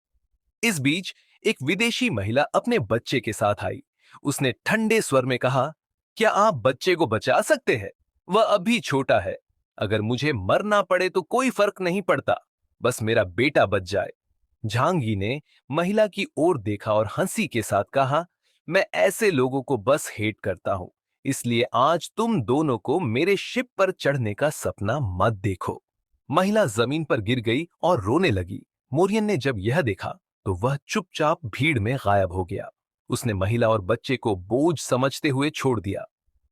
इस बीच एक विदेशी महिला अपने बच्चे के साथ आई। उसने ठंडे स्वर में कहा, क्या आप बच्चे को बचा सकते हैं? वह अभी छोटा है। अगर मुझे मरना पड़े तो कोई फर्क नहीं पड़ता, बस मेरा बेटा बच जाए। झांगी ने महिला की ओर देखा और हंसी के साथ कहा, मैं ऐसे लोगों को बस हेट करता हूं, इसलिए आज तुम दोनों को मेरे शिप पर चढ़ने का सपना मत देखो। महिला जमीन पर गिर गई और रोने लगी। मोरियन ने जब यह देखा तो वह चुपचाप भीड़ में गायब हो गया। उसने महिला और बच्चे को बोझ समझते हुए छोड़ दिया।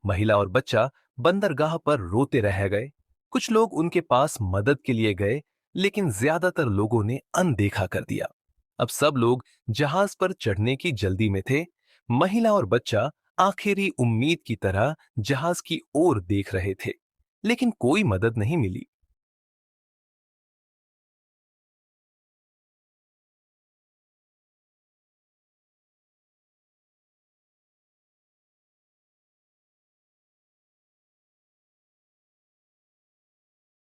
महिला और बच्चा बंदरगाह पर रोते रह गए। कुछ लोग उनके पास मदद के लिए गए, लेकिन ज्यादातर लोगों ने अनदेखा कर दिया। अब सब लोग जहाज पर चढ़ने की जल्दी में थे। महिला और बच्चा आखिरी उम्मीद की तरह जहाज की ओर देख रहे थे, लेकिन कोई मदद नहीं मिली।